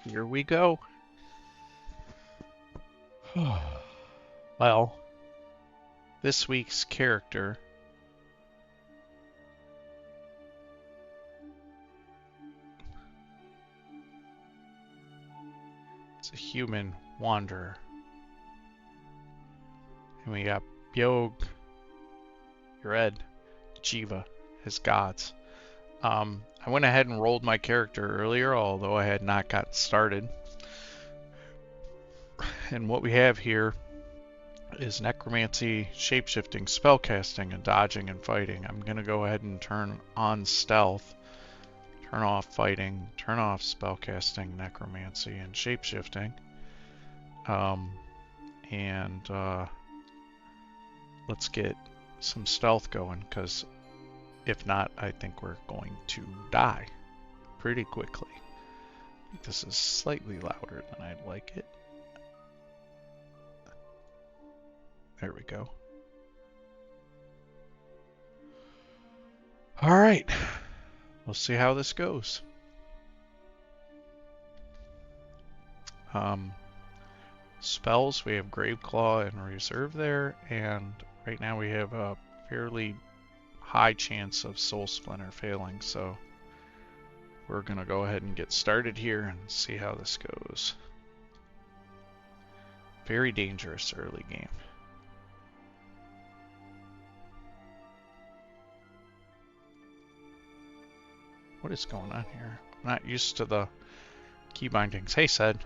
Here we go. Well, this week's character is a human wanderer. And we got Byog, Yared, Jiva, his gods. I went ahead and rolled my character earlier, although I had not gotten started. And what we have here is necromancy, shapeshifting, spellcasting, and dodging and fighting. I'm going to go ahead and turn on stealth, turn off fighting, turn off spellcasting, necromancy, and shapeshifting. And let's get some stealth going, because if not, I think we're going to die pretty quickly. I think this is slightly louder than I'd like it. There we go. All right, we'll see how this goes. Spells, we have Graveclaw in reserve there, and right now we have a fairly high chance of Soul Splinter failing, so we're going to go ahead and get started here and see how this goes. Very dangerous early game. What is going on here? I'm not used to the key bindings. Hey, Sed.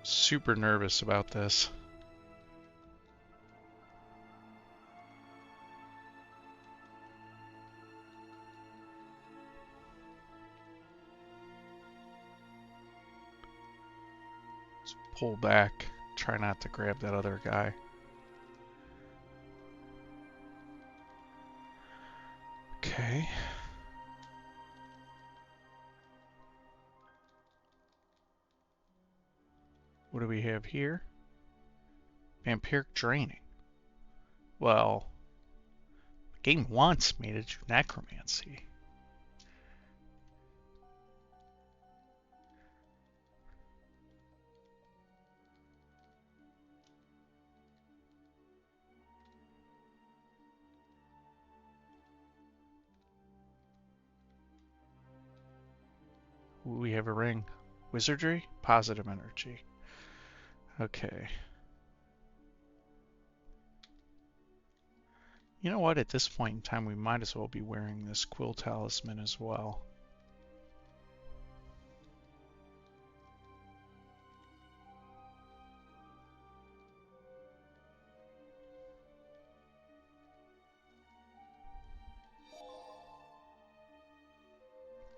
Super nervous about this. Let's pull back. Try not to grab that other guy. Okay. What do we have here? Vampiric Draining. Well, the game wants me to do necromancy. Ooh, we have a ring. Wizardry? Positive energy. Okay. You know what? At this point in time, we might as well be wearing this Quill Talisman as well.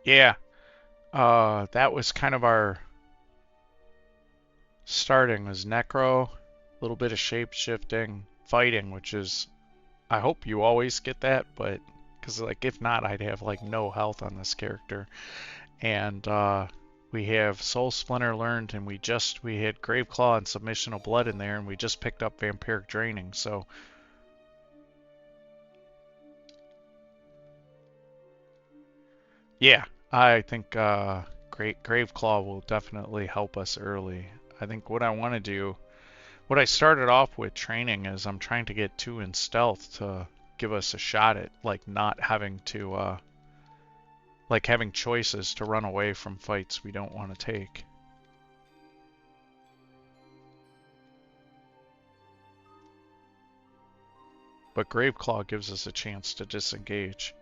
Yeah. That was kind of our starting, was Necro, a little bit of shape-shifting, fighting, which is, I hope you always get that, but, because, like, if not, I'd have, like, no health on this character. And, we have Soul Splinter learned, and we had Graveclaw and Submission of Blood in there, and we just picked up Vampiric Draining, so... Yeah, I think Graveclaw will definitely help us early. I think what I want to do, what I started off with training is I'm trying to get 2 in stealth to give us a shot at, like, not having to, like, having choices to run away from fights we don't want to take. But Graveclaw gives us a chance to disengage.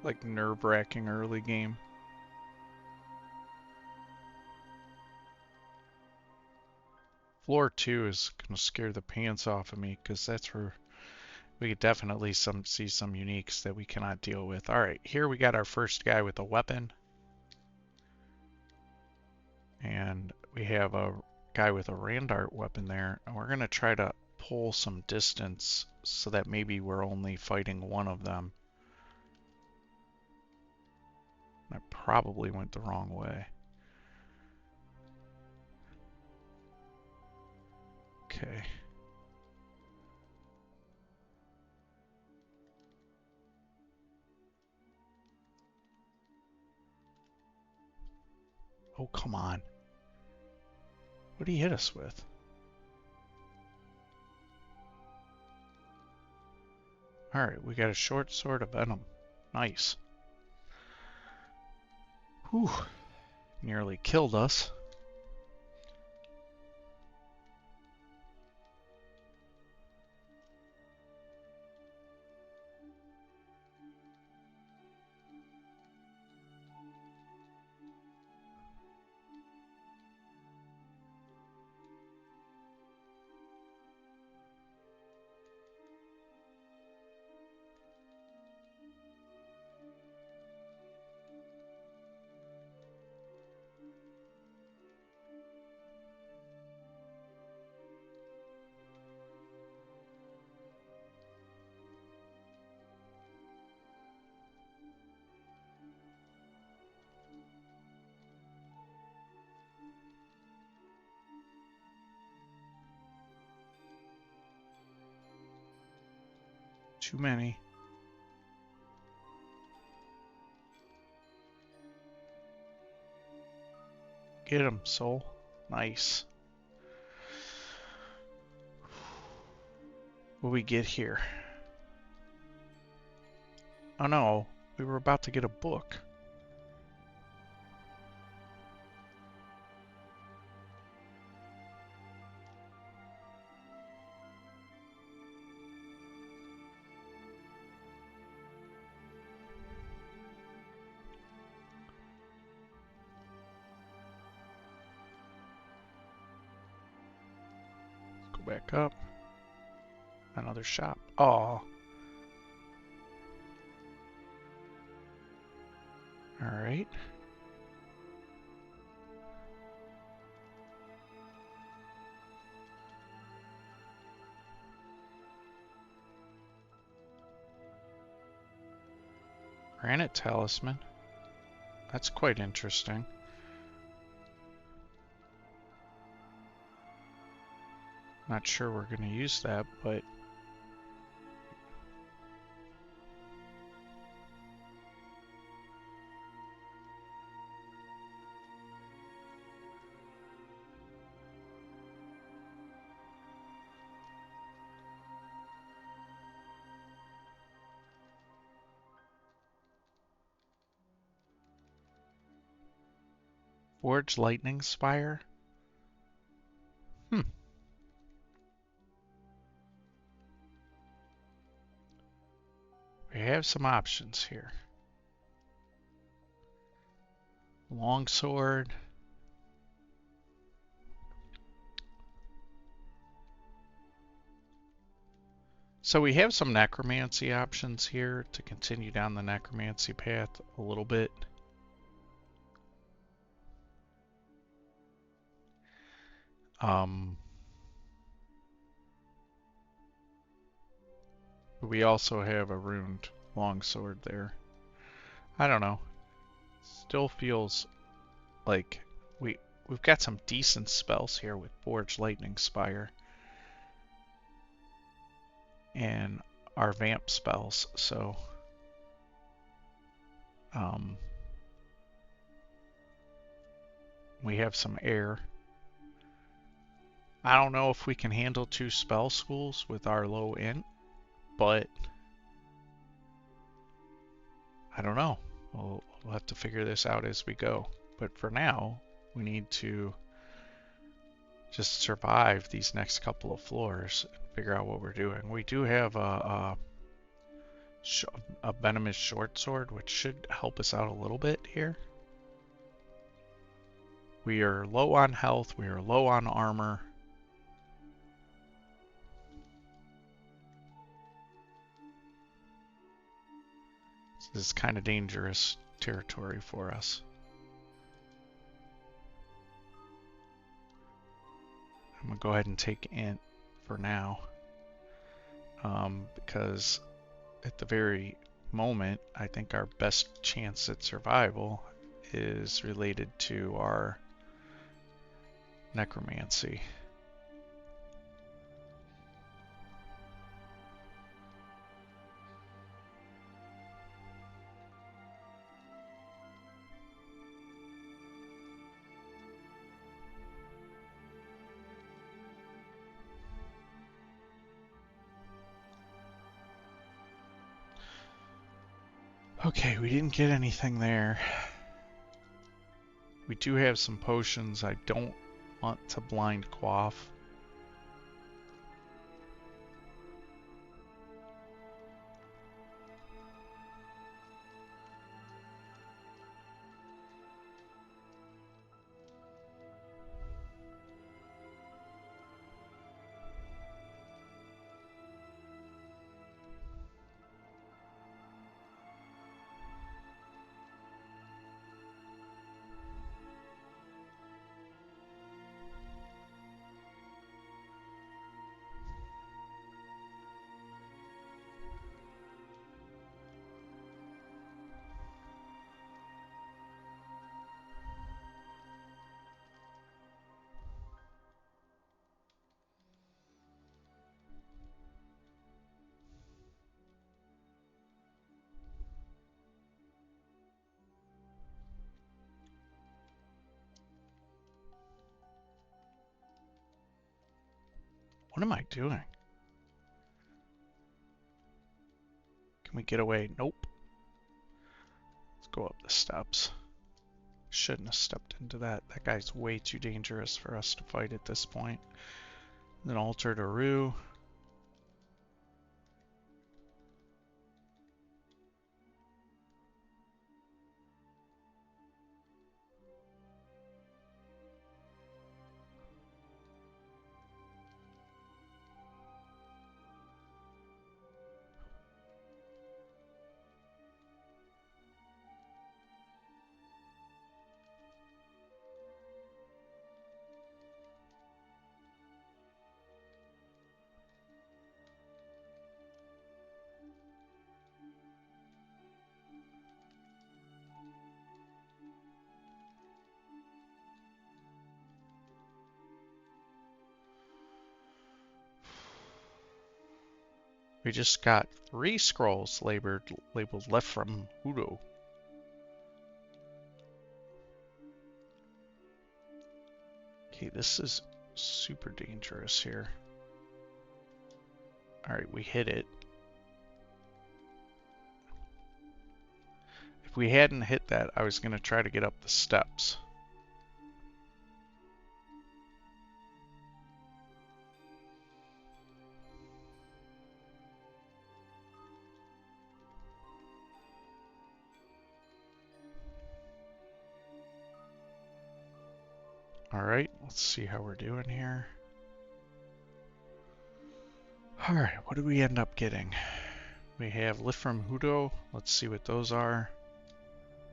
like nerve-wracking early game. Floor 2 is gonna scare the pants off of me because that's where we could definitely see some uniques that we cannot deal with. All right, here we got our first guy with a weapon. And we have a guy with a Randart weapon there. And we're gonna try to pull some distance so that maybe we're only fighting one of them. I probably went the wrong way. Okay. Oh, come on. What did he hit us with? Alright, we got a short sword of venom. Nice. Whew. Nearly killed us. Too many. Get him, soul. Nice. What do we get here? Oh no, we were about to get a book. Go back up. Another shop. Oh. Alright. Granite talisman. That's quite interesting. Not sure we're going to use that, but Forge Lightning Spire? Hmm. We have some options here. Longsword. So we have some necromancy options here to continue down the necromancy path a little bit. We also have a runed longsword there. I don't know. Still feels like we've got some decent spells here with Forge Lightning Spire and our vamp spells, so we have some air. I don't know if we can handle 2 spell schools with our low int, but I don't know. We'll have to figure this out as we go. But for now, we need to just survive these next couple of floors and figure out what we're doing. We do have a a venomous short sword, which should help us out a little bit here. We are low on health, we are low on armor. This is kind of dangerous territory for us. I'm gonna go ahead and take int for now, because at the very moment, I think our best chance at survival is related to our necromancy. Okay, we didn't get anything there. We do have some potions. I don't want to blind quaff. What am I doing? Can we get away? Nope. Let's go up the steps. Shouldn't have stepped into that. That guy's way too dangerous for us to fight at this point. Then altered Aru. We just got 3 scrolls labeled left from HuWn. Okay, this is super dangerous here. Alright, we hit it. If we hadn't hit that, I was going to try to get up the steps. Alright, let's see how we're doing here. Alright, what did we end up getting? We have lift from HuWn. Let's see what those are.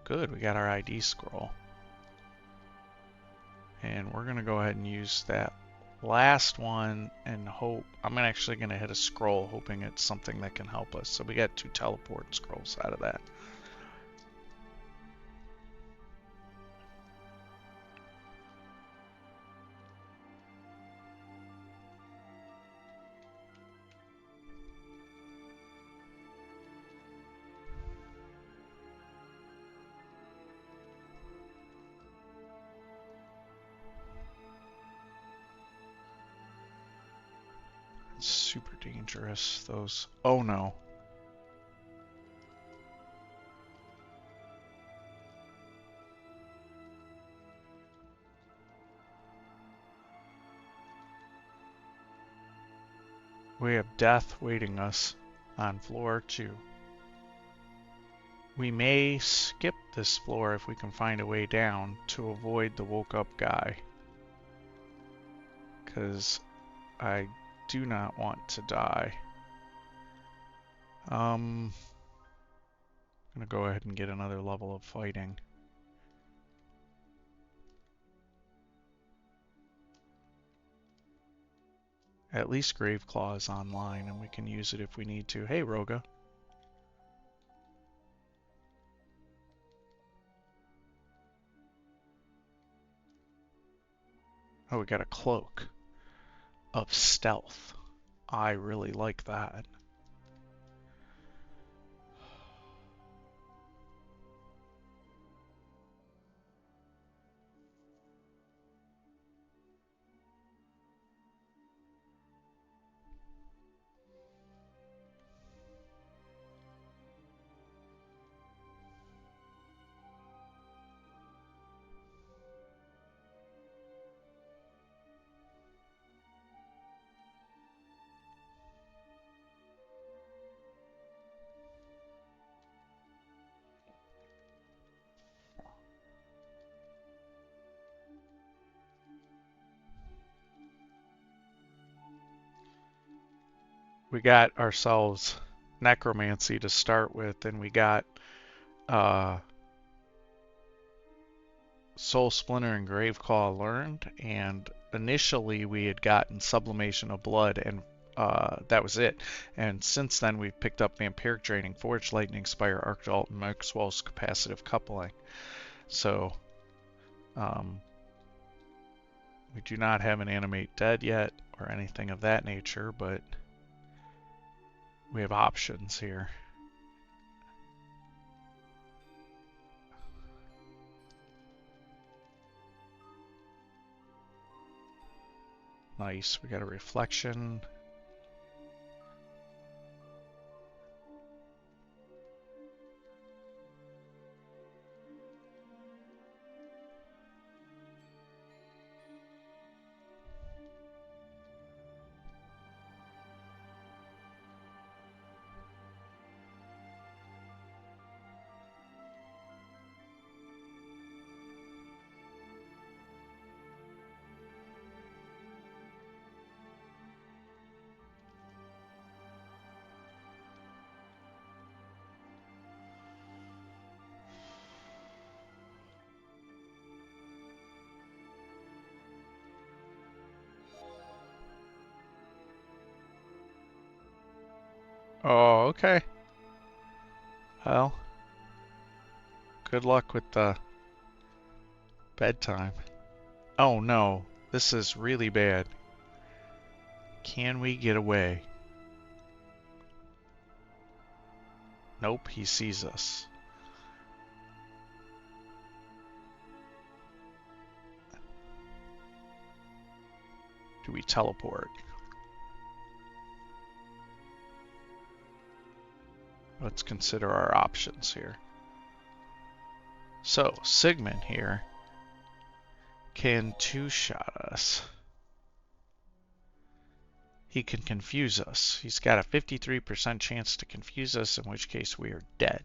Good, we got our ID scroll. And we're going to go ahead and use that last one and hope. I'm actually going to hit a scroll hoping it's something that can help us. So we got 2 teleport scrolls out of that. Super dangerous, those. Oh no. We have death waiting us on floor 2. We may skip this floor if we can find a way down to avoid the woke up guy. Because I do not want to die. I'm gonna go ahead and get another level of fighting. At least Graveclaw is online and we can use it if we need to. Hey, Roga. Oh, we got a cloak of stealth. I really like that. We got ourselves necromancy to start with, and we got Soul Splinter and Graveclaw learned, and initially we had gotten Sublimation of Blood, and that was it. And since then we've picked up Vampiric Draining, Forge Lightning Spire, Arcjolt, and Maxwell's Capacitive Coupling. So we do not have an Animate Dead yet, or anything of that nature, but we have options here. Nice, we got a reflection. Oh, okay. Well, good luck with the bedtime. Oh no, this is really bad. Can we get away? Nope, he sees us. Do we teleport? Let's consider our options here. So, Sigmund here can two-shot us. He can confuse us. He's got a 53% chance to confuse us, in which case we are dead.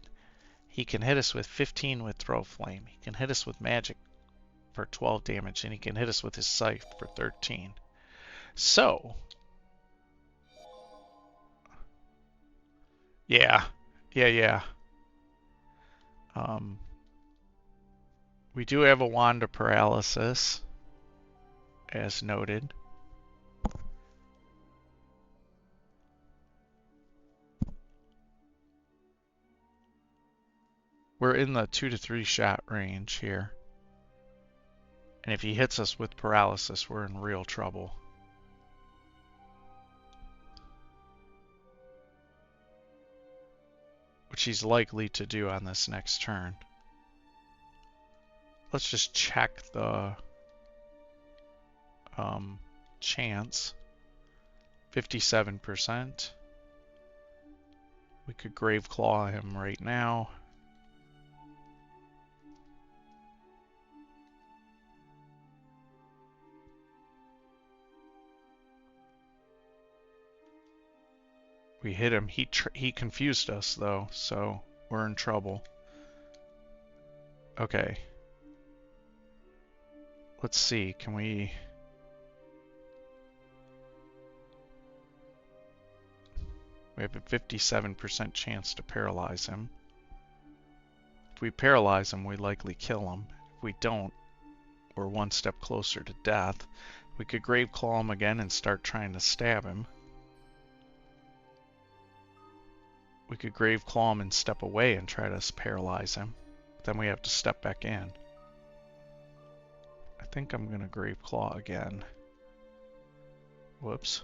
He can hit us with 15 with Throw Flame. He can hit us with Magic for 12 damage, and he can hit us with his Scythe for 13. So, yeah. We do have a Wand of Paralysis, as noted. We're in the 2 to 3 shot range here. And if he hits us with paralysis, we're in real trouble. Which he's likely to do on this next turn. Let's just check the chance. 57%. We could Graveclaw him right now. We hit him. He confused us though, so we're in trouble. Okay. Let's see, can we... We have a 57% chance to paralyze him. If we paralyze him, we likely kill him. If we don't, we're one step closer to death. We could grave claw him again and start trying to stab him. We could grave claw him and step away and try to paralyze him. Then we have to step back in. I think I'm gonna grave claw again. Whoops.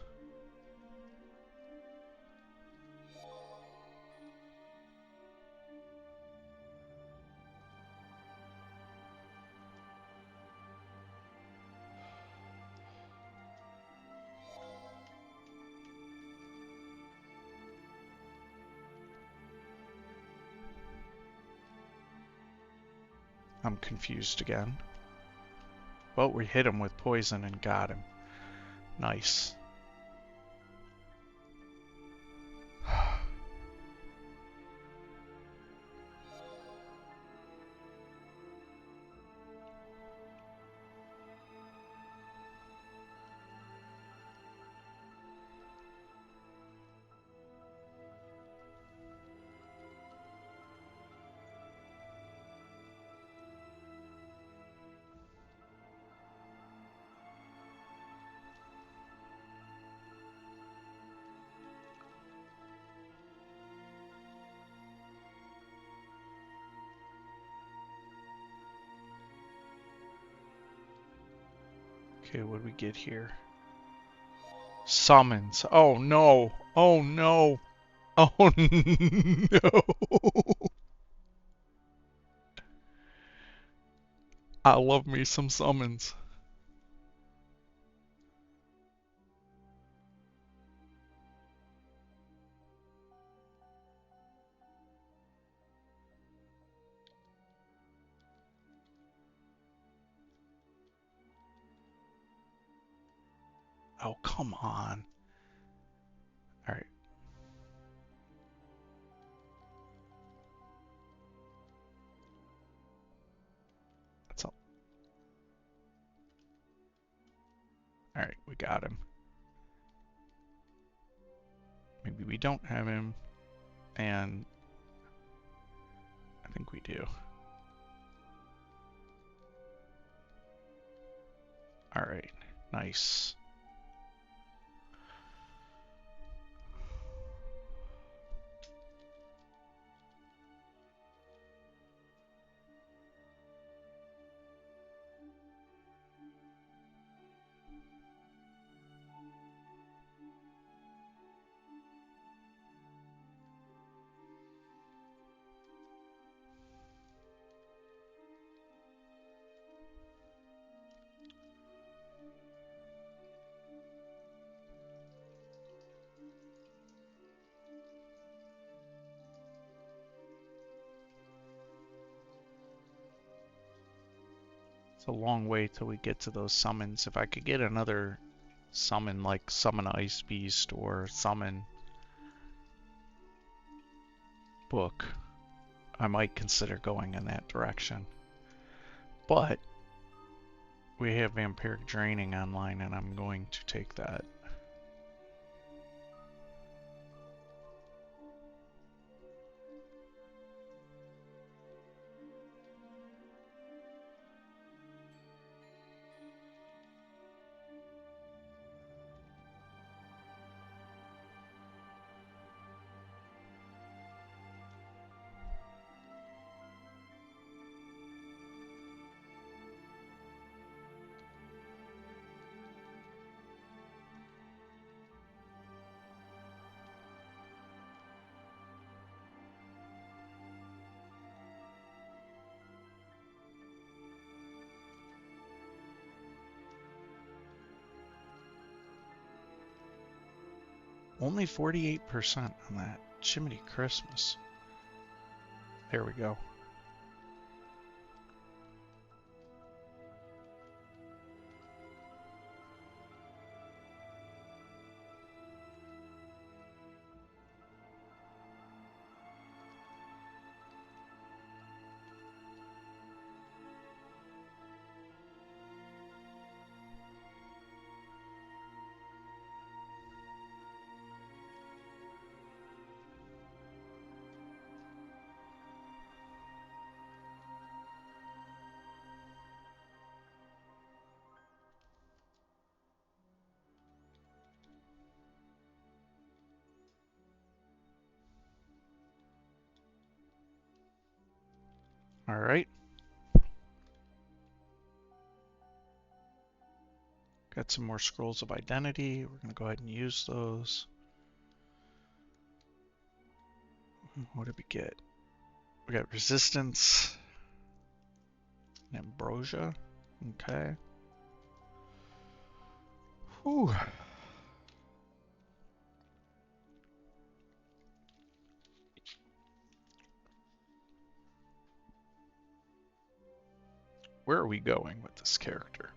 I'm confused again. Well, we hit him with poison and got him. Nice. Okay, what do we get here? Summons. Oh no. Oh no. Oh no. I love me some summons. Oh, come on. Alright. That's all. Alright, we got him. Maybe we don't have him. And I think we do. Alright, nice. It's a long way till we get to those summons. If I could get another summon like Summon Ice Beast or Summon Book, I might consider going in that direction. But we have Vampiric Draining online and I'm going to take that. Only 48% on that. Jiminy Christmas. There we go. All right. Got some more scrolls of identity. We're going to go ahead and use those. What did we get? We got resistance. Ambrosia. Okay. Whew. Where are we going with this character?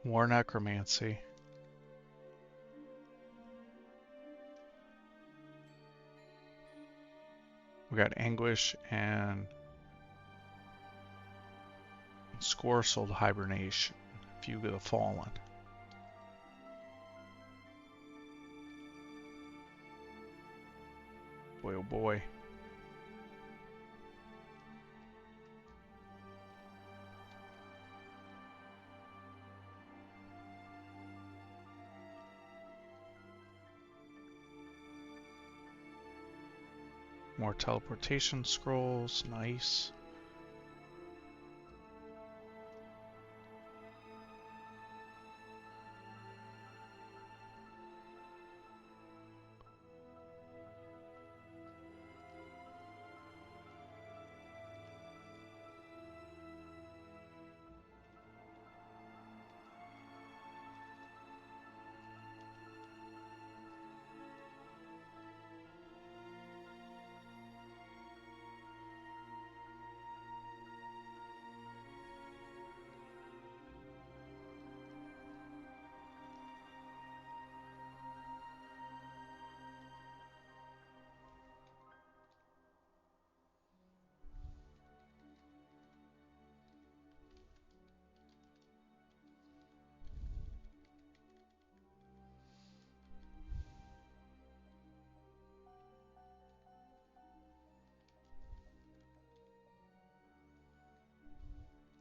War necromancy. We got anguish and scorsal hibernation. Fugue of the fallen. Boy, oh boy. More teleportation scrolls. Nice.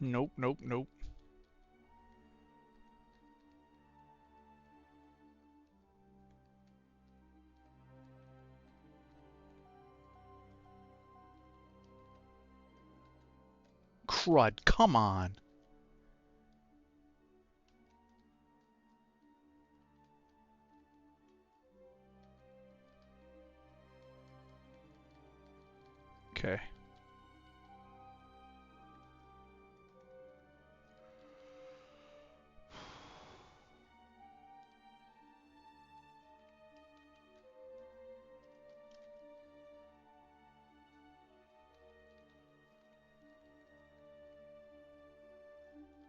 Nope, nope, nope. Crud, come on. Okay.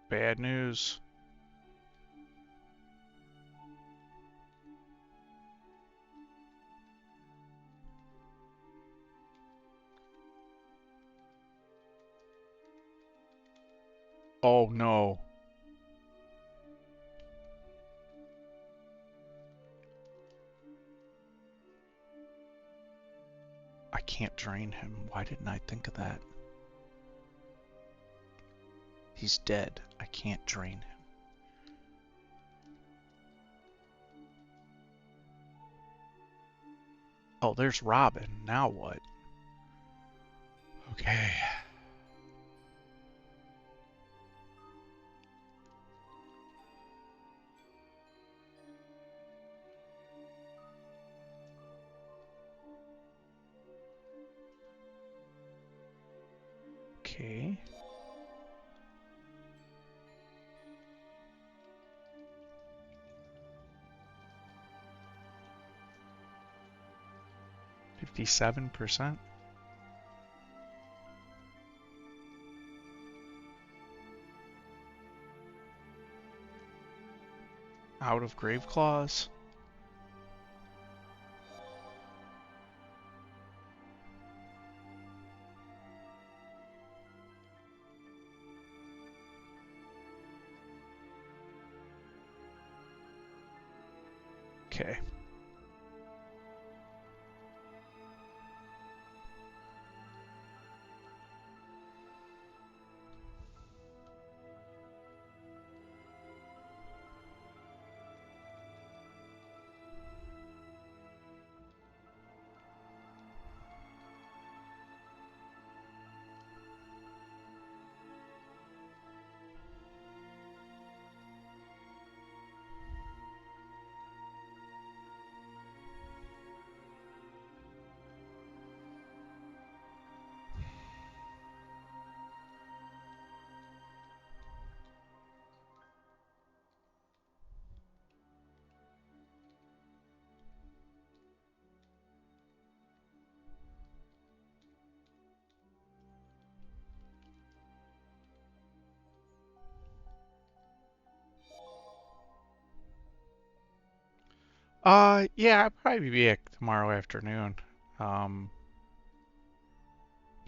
Bad news. Oh no. I can't drain him. Why didn't I think of that? He's dead. I can't drain him. Oh, there's Robin. Now what? Okay. 57%. Out of Grave Claws. Okay. Yeah, I'll probably be back tomorrow afternoon. Um,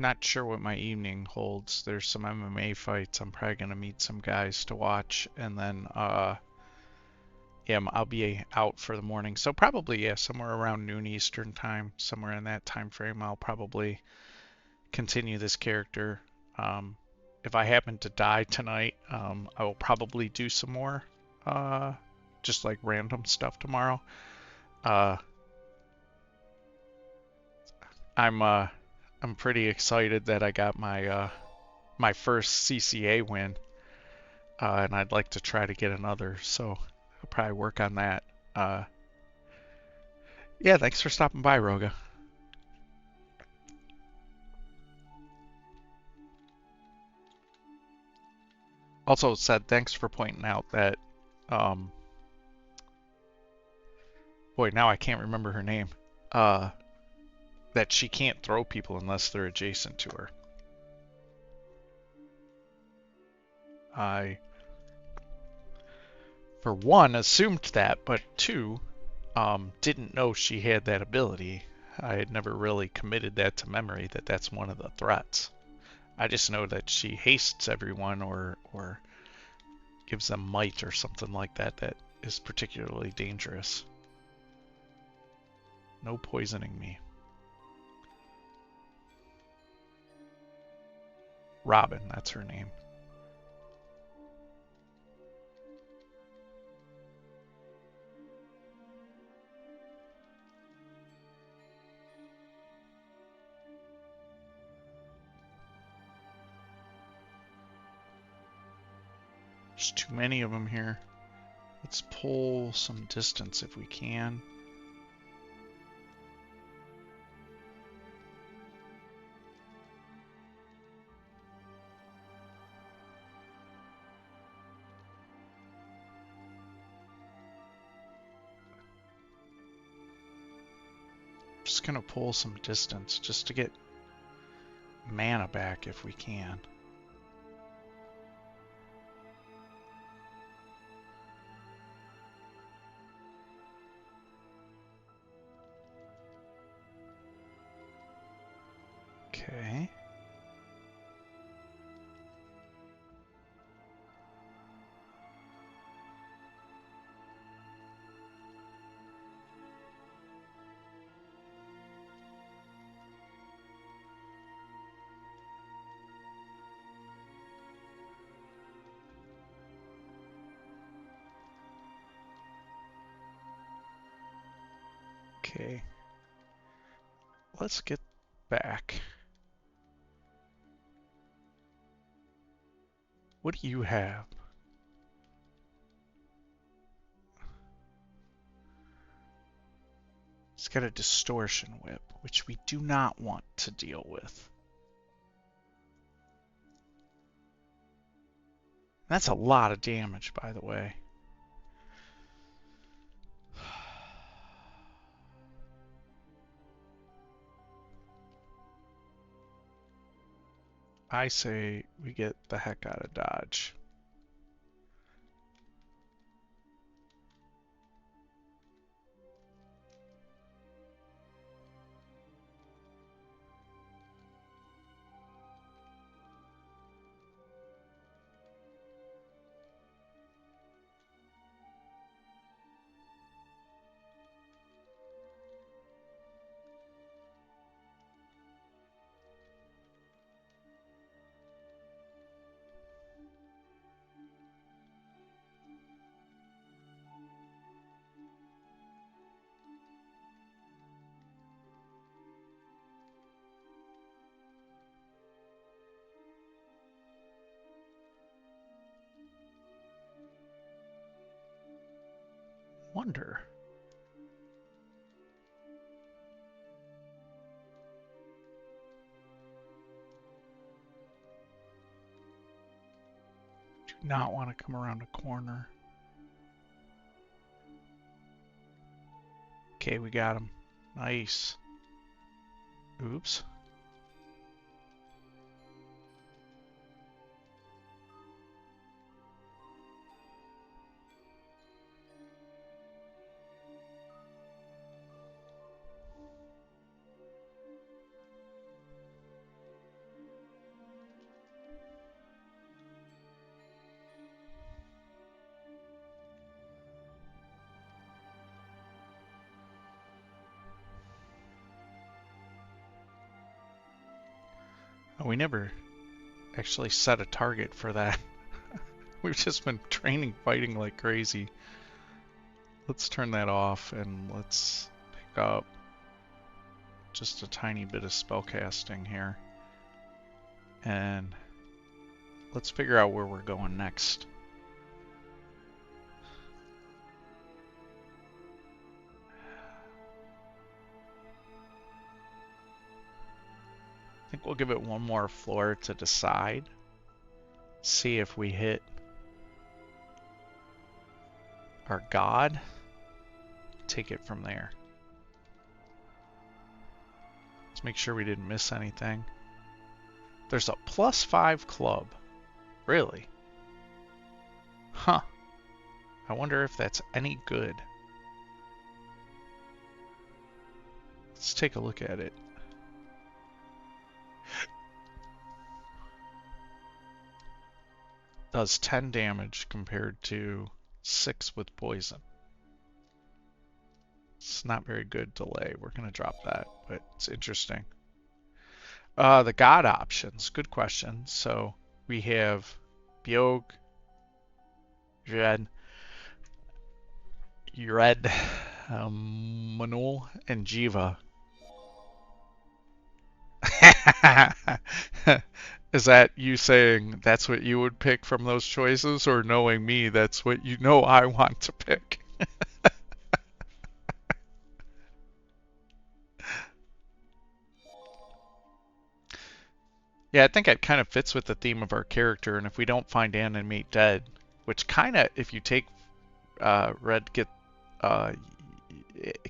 Not sure what my evening holds. There's some MMA fights. I'm probably gonna meet some guys to watch, and then yeah, I'll be out for the morning. So probably yeah, somewhere around noon Eastern time, somewhere in that time frame, I'll probably continue this character. Um, if I happen to die tonight, I will probably do some more, uh, just like random stuff tomorrow. Uh, I'm pretty excited that I got my first CCA win, and I'd like to try to get another. So I'll probably work on that. Uh, yeah, thanks for stopping by, Roga. Also said thanks for pointing out that, um, boy, now I can't remember her name. Uh, that she can't throw people unless they're adjacent to her. I, for one, assumed that, but two, didn't know she had that ability. I had never really committed that to memory that that's one of the threats. I just know that she hastes everyone or gives them might or something like that that is particularly dangerous. No poisoning me. Robin, that's her name. There's too many of them here. Let's pull some distance if we can. Just gonna pull some distance just to get mana back if we can. Okay. Okay. Let's get back. What do you have? It's got a distortion whip, which we do not want to deal with. That's a lot of damage, by the way. I say we get the heck out of Dodge. Wonder. Do not want to come around a corner. Okay, we got him. Nice. Oops. Oh, we never actually set a target for that. We've just been training fighting like crazy. Let's turn that off and let's pick up just a tiny bit of spellcasting here. And let's figure out where we're going next. I think we'll give it one more floor to decide. See if we hit our god. Take it from there. Let's make sure we didn't miss anything. There's a +5 club. Really? Huh. I wonder if that's any good. Let's take a look at it. Does 10 damage compared to 6 with poison. It's not very good delay. We're going to drop that, but it's interesting. The god options. Good question. So we have Biog, Red, Manul, and Jiva. Is that you saying that's what you would pick from those choices, or knowing me, that's what you know I want to pick? Yeah, I think it kind of fits with the theme of our character, and if we don't find animate dead, which kind of, if you take Red, it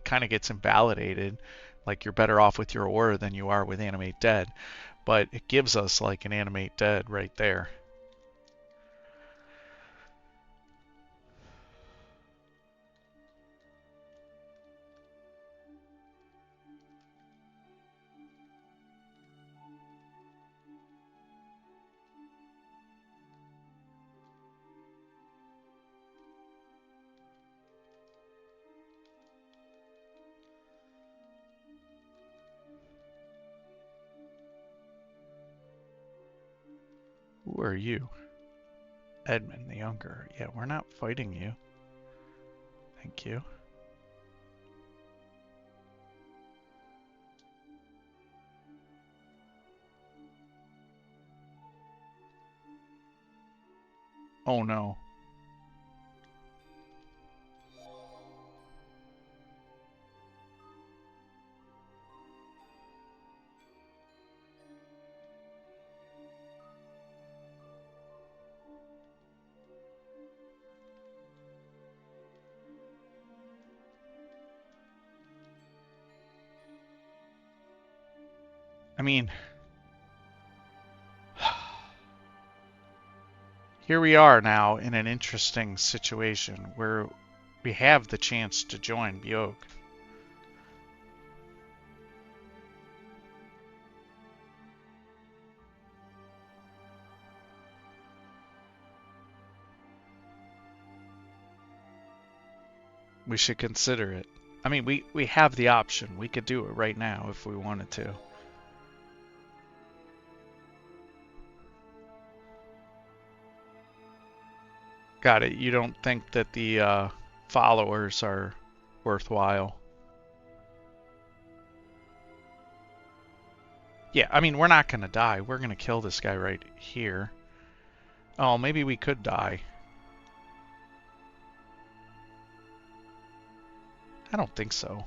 kind of gets invalidated. Like you're better off with your aura than you are with animate dead, but it gives us like an animate dead right there. Who are you? Edmund the Younger. Yeah, we're not fighting you. Thank you. Oh no. I mean, here we are now in an interesting situation where we have the chance to join Bjork. We should consider it. I mean, we have the option. We could do it right now if we wanted to. Got it. You don't think that the followers are worthwhile? Yeah, I mean, we're not gonna die. We're gonna kill this guy right here. Oh, maybe we could die. I don't think so.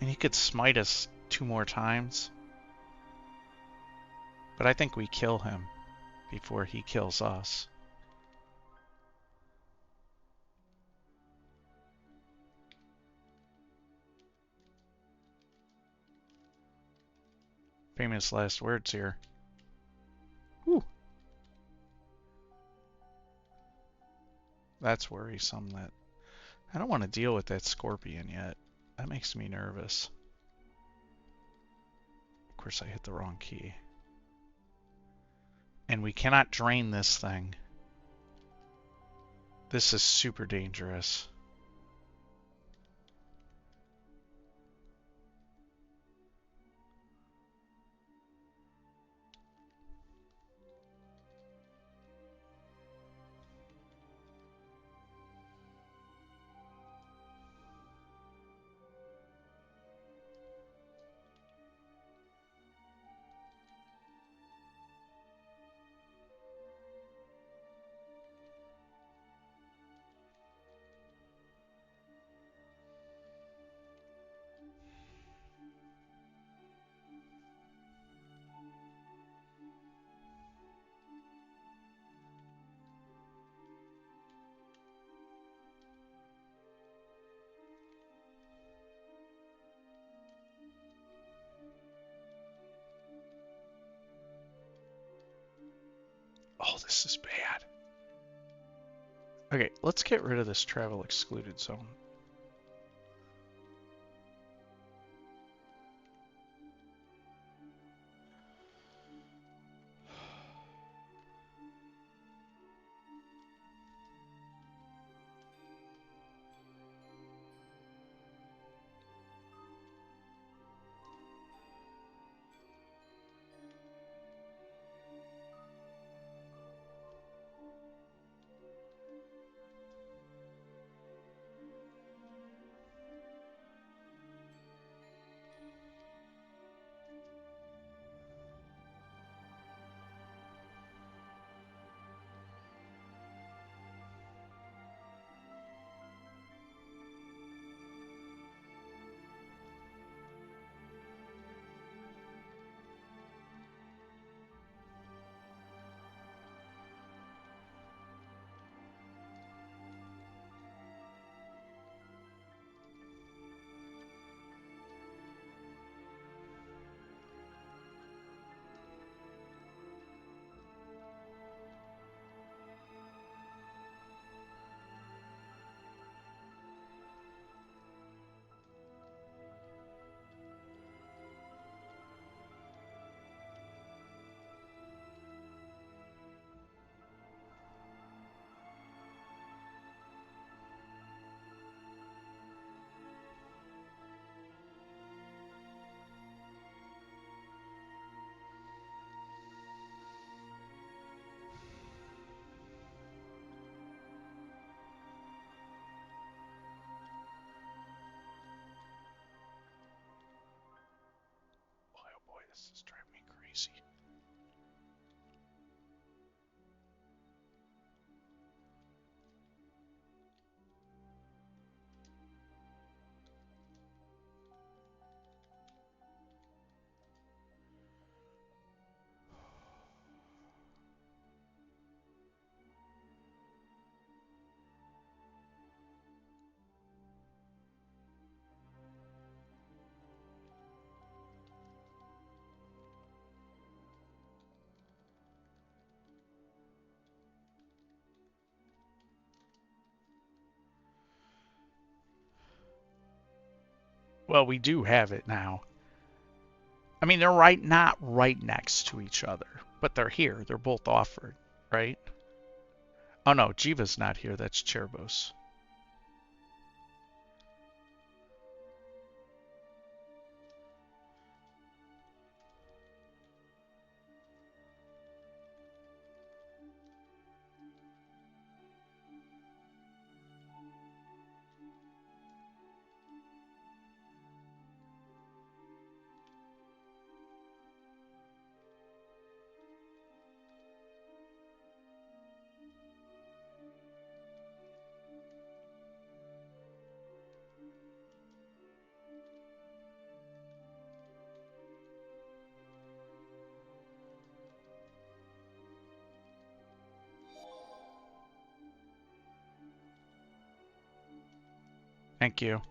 And he could smite us 2 more times. But I think we kill him before he kills us. Famous last words here. Whew. That's worrisome. That I don't want to deal with that scorpion yet. That makes me nervous. Of course, I hit the wrong key. And we cannot drain this thing. This is super dangerous. Oh, this is bad. Okay, let's get rid of this travel excluded zone. Boy, oh boy, this is driving me crazy. Well, we do have it now. I mean, they're not right next to each other, but they're here. They're both offered, right? Oh no, Jiva's not here. That's Cherbos. Thank you.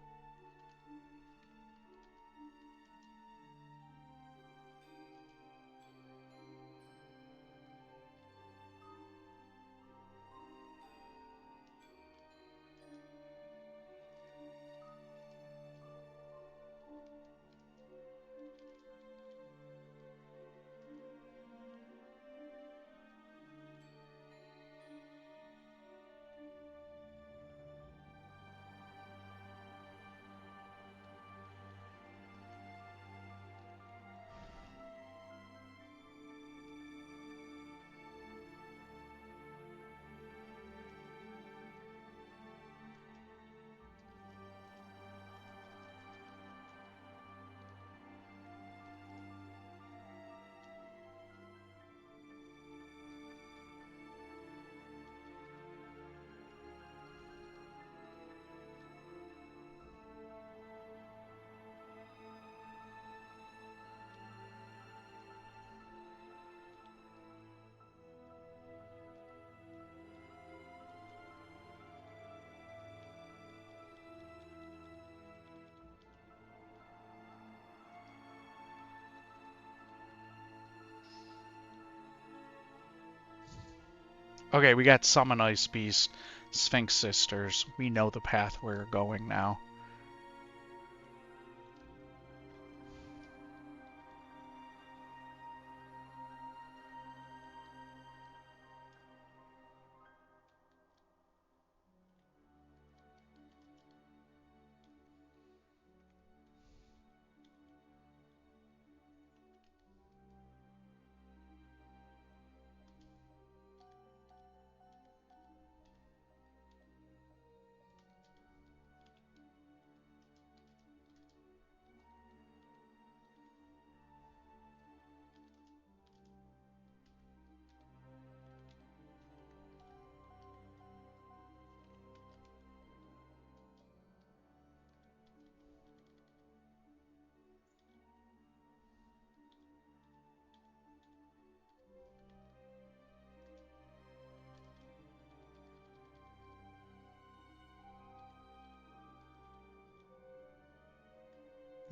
Okay, we got Summon Ice Beast, Sphinx Sisters. We know the path we're going now.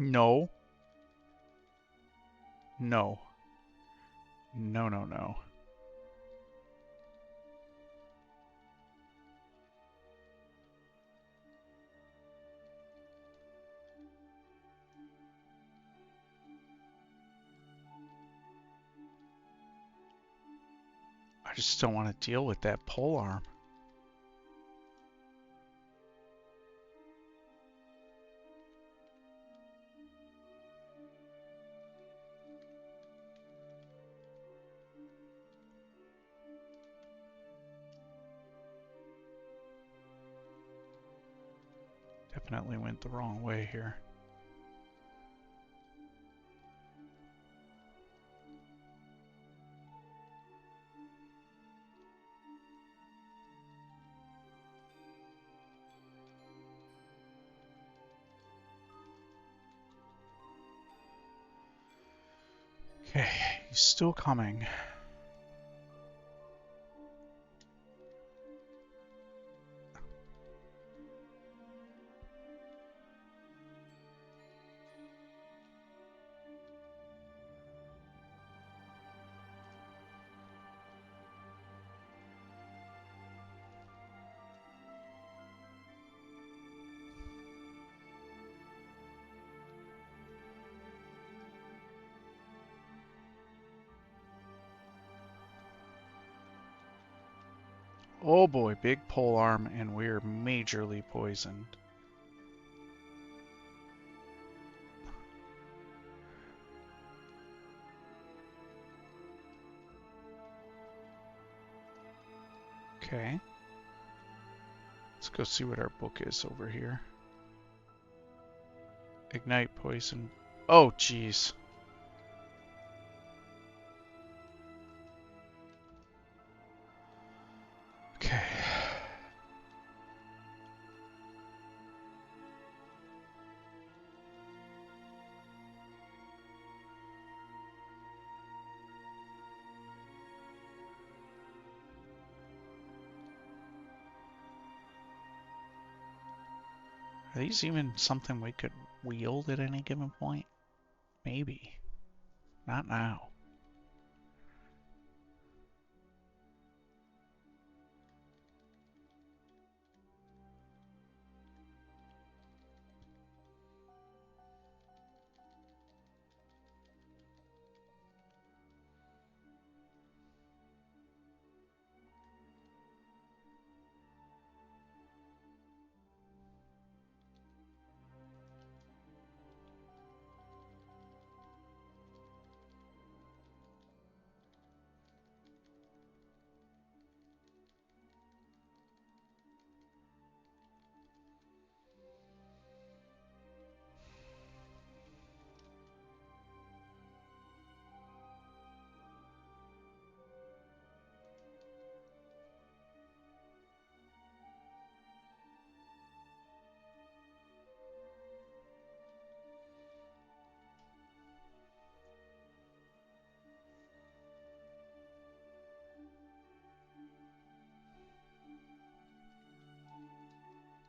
No. No. No, no, no. I just don't want to deal with that pole arm. Definitely went the wrong way here. Okay, he's still coming. Oh boy, big pole arm, and we're majorly poisoned. Okay. Let's go see what our book is over here. Ignite poison. Oh, jeez. Okay. Are these even something we could wield at any given point? Maybe. Not now.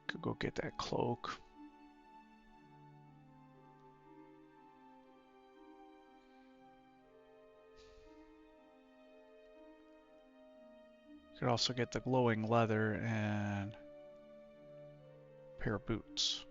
Could go get that cloak. Could also get the glowing leather and a pair of boots.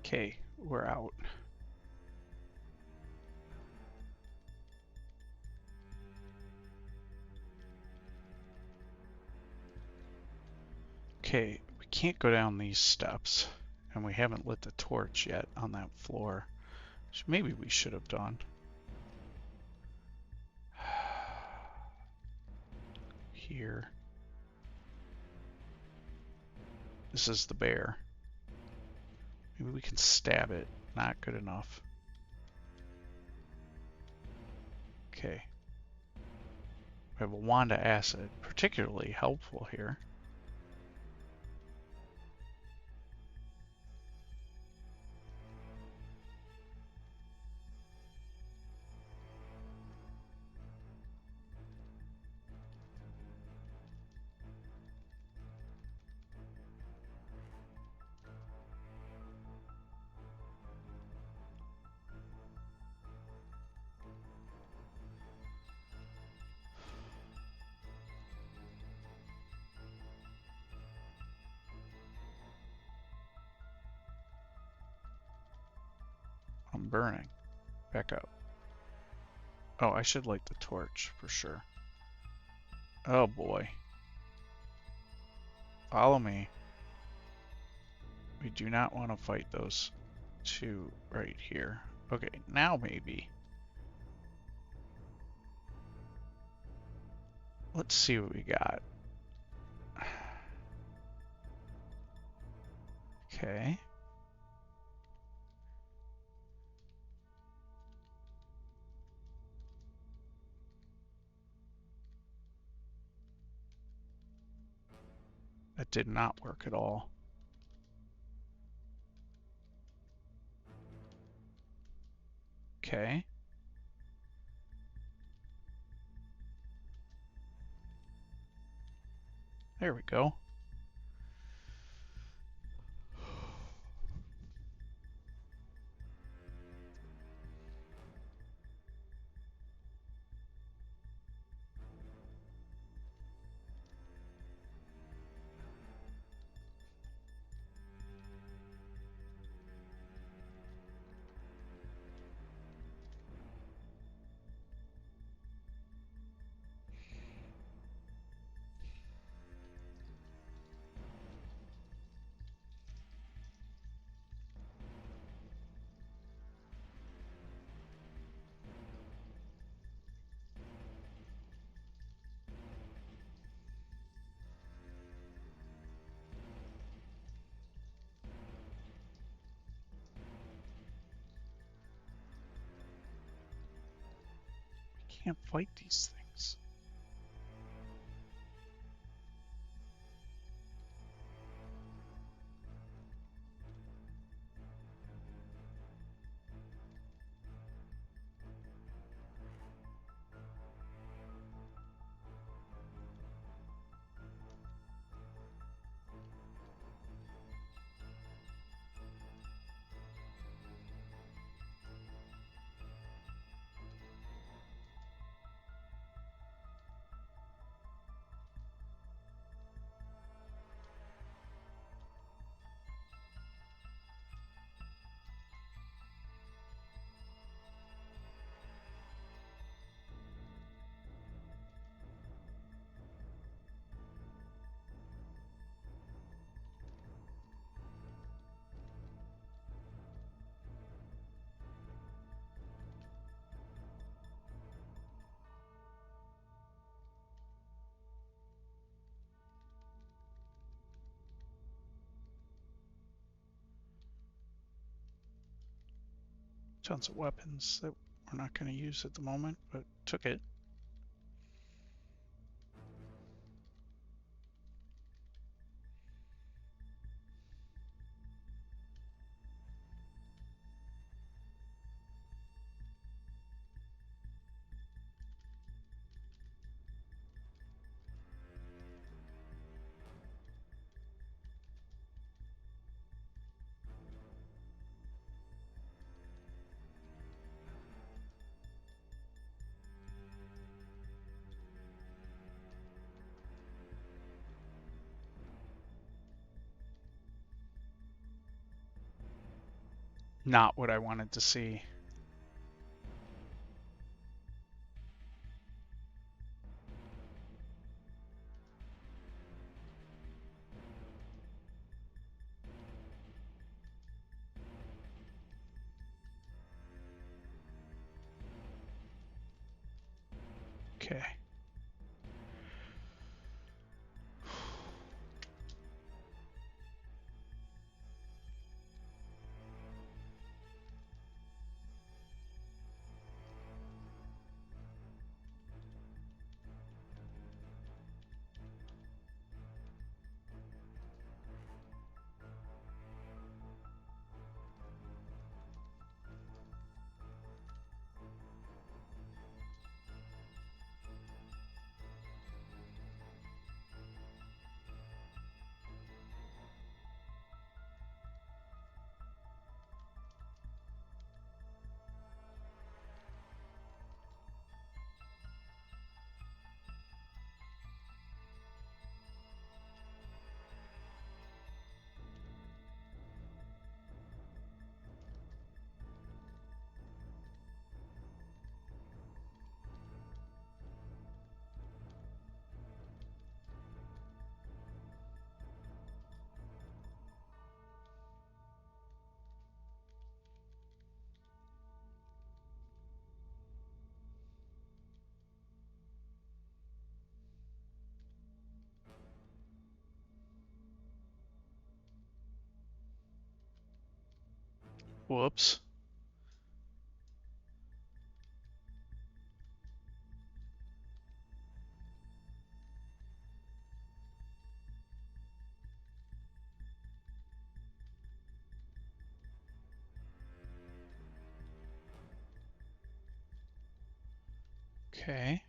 Okay, we're out. Okay, we can't go down these steps, and we haven't lit the torch yet on that floor, which maybe we should have done. Here. This is the bear. Maybe we can stab it. Not good enough. Okay. We have a wand of acid, particularly helpful here. I'm burning. Back up. Oh, I should light the torch for sure. Oh boy. Follow me. We do not want to fight those two right here. Okay, now maybe. Let's see what we got. Okay. That did not work at all. Okay. There we go. Can't fight these things. Tons of weapons that we're not going to use at the moment, but took it. Not what I wanted to see. Okay. Whoops. Okay.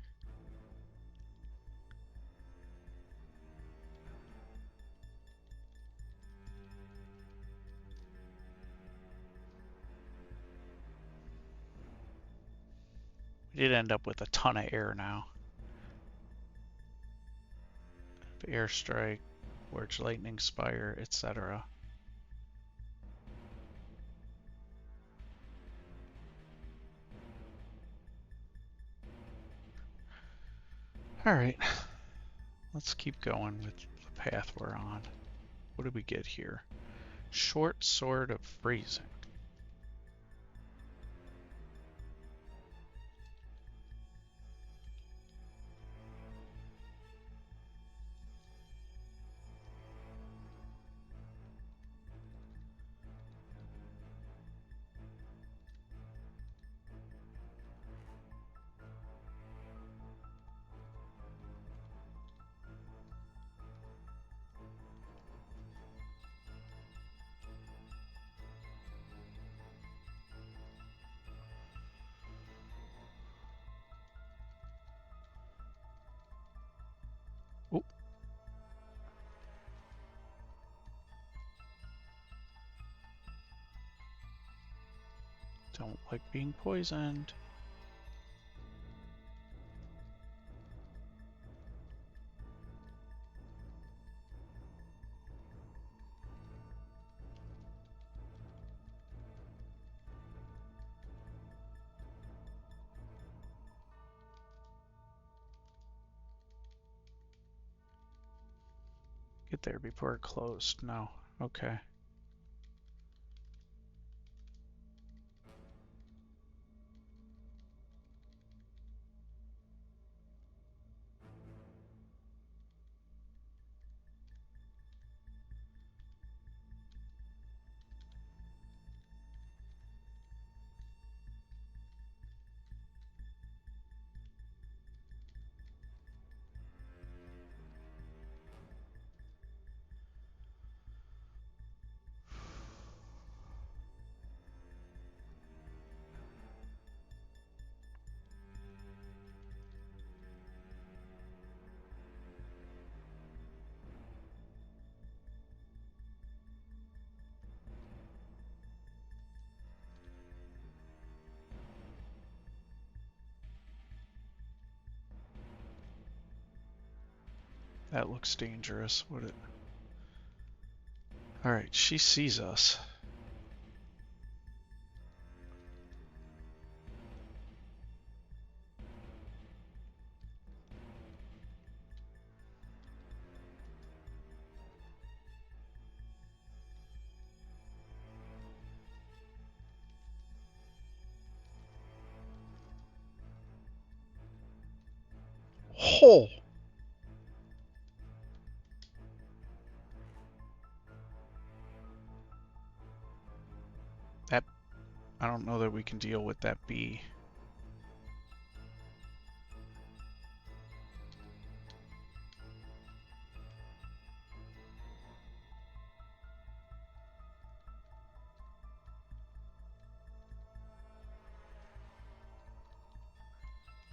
We did end up with a ton of air now. Airstrike, Forge Lightning Spire, etc. Alright. Let's keep going with the path we're on. What did we get here? Short Sword of Freezing. Oh. Don't like being poisoned. Get there before it closed. No. Okay. That looks dangerous. What it? All right, she sees us. Oh! That, I don't know that we can deal with that bee.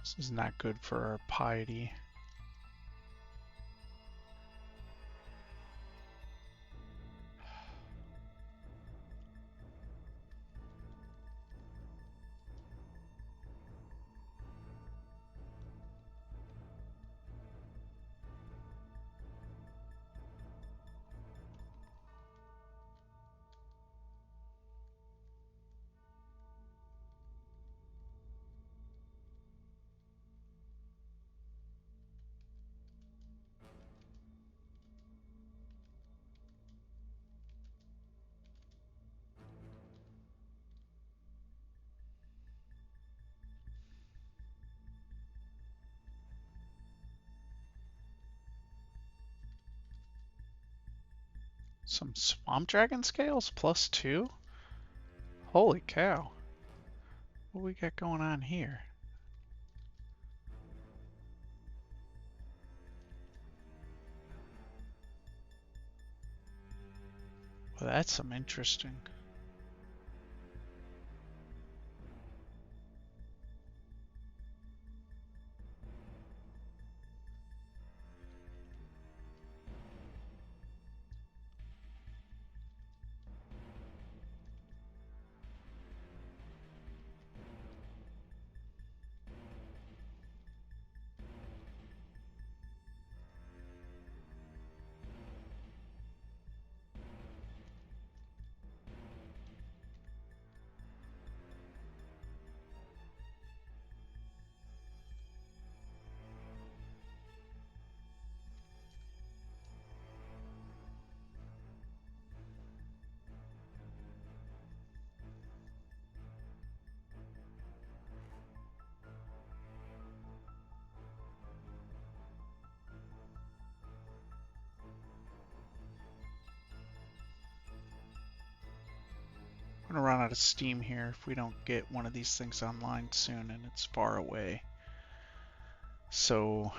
This is not good for our piety. Some swamp dragon scales +2? Holy cow. What we got going on here? Well, that's some interesting. I'm gonna run out of steam here if we don't get one of these things online soon and it's far away. So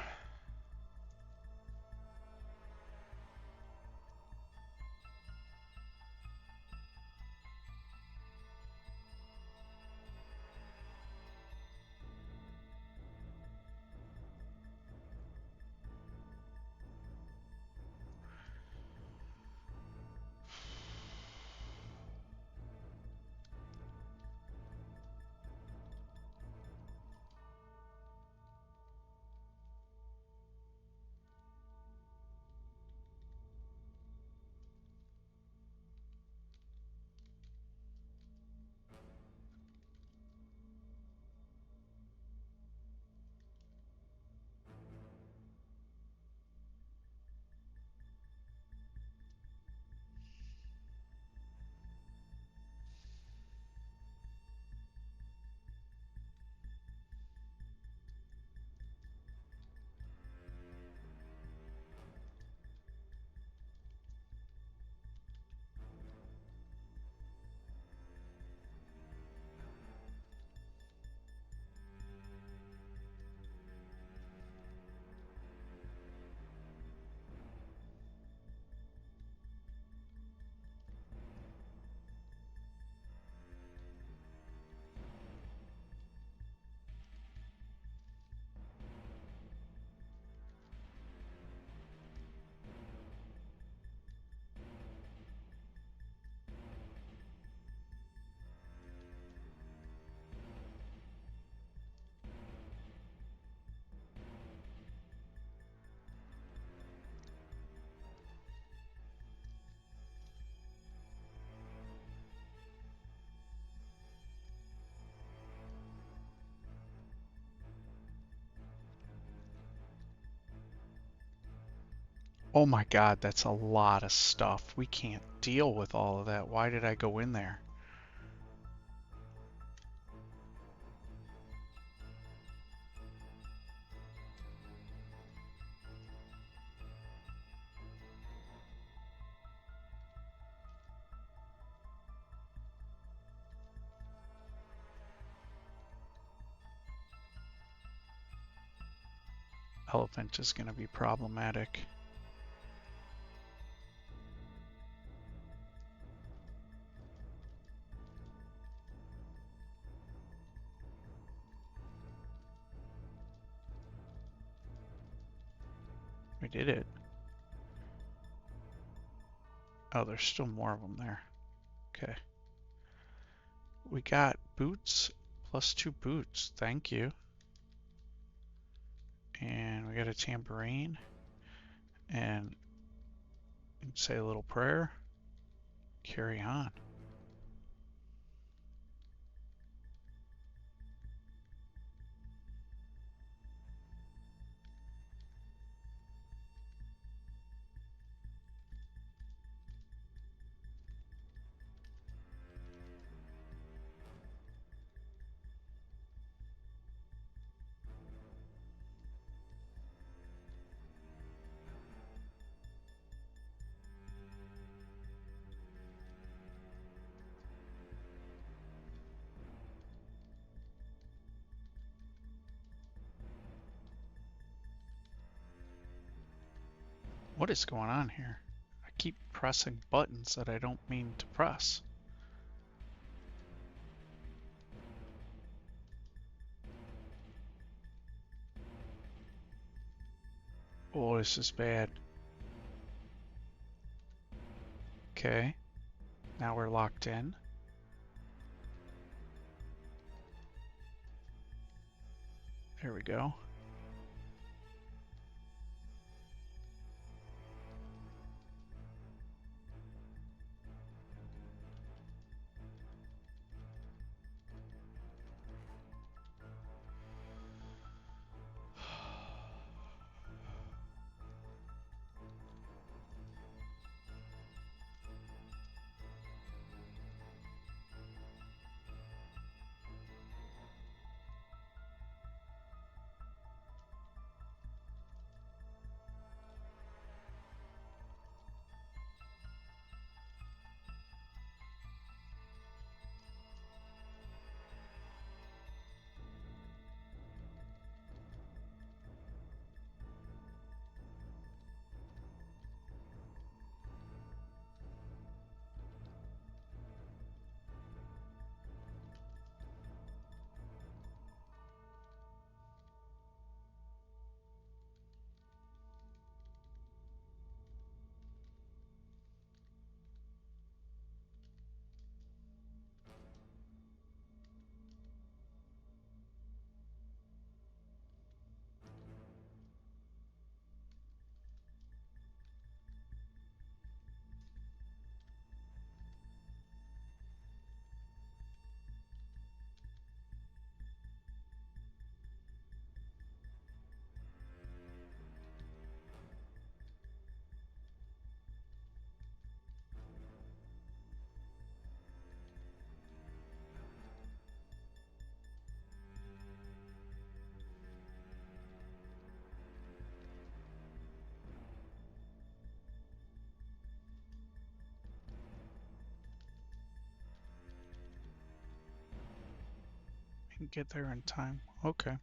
oh my god, that's a lot of stuff. We can't deal with all of that. Why did I go in there? elephant is going to be problematic. We did it. Oh, there's still more of them there. Okay. We got boots plus 2 boots. Thank you. And we got a tambourine. And say a little prayer. Carry on. What is going on here? I keep pressing buttons that I don't mean to press. Oh, this is bad. Okay. Now we're locked in. There we go. Can get there in time. Okay.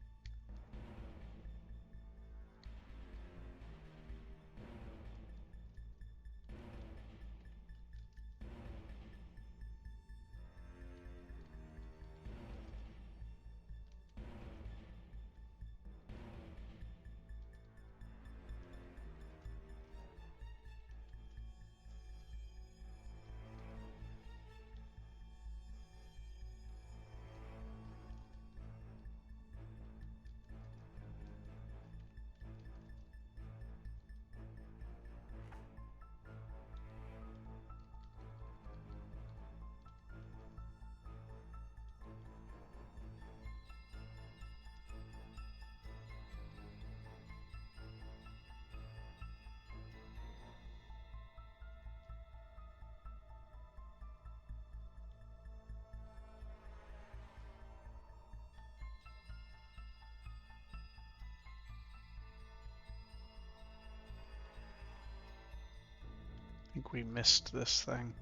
I think we missed this thing.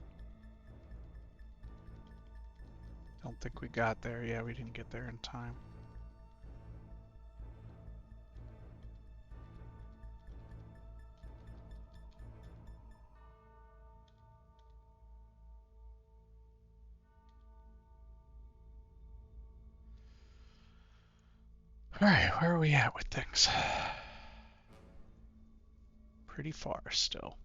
Don't think we got there. Yeah, we didn't get there in time. Alright, where are we at with things? Pretty far still.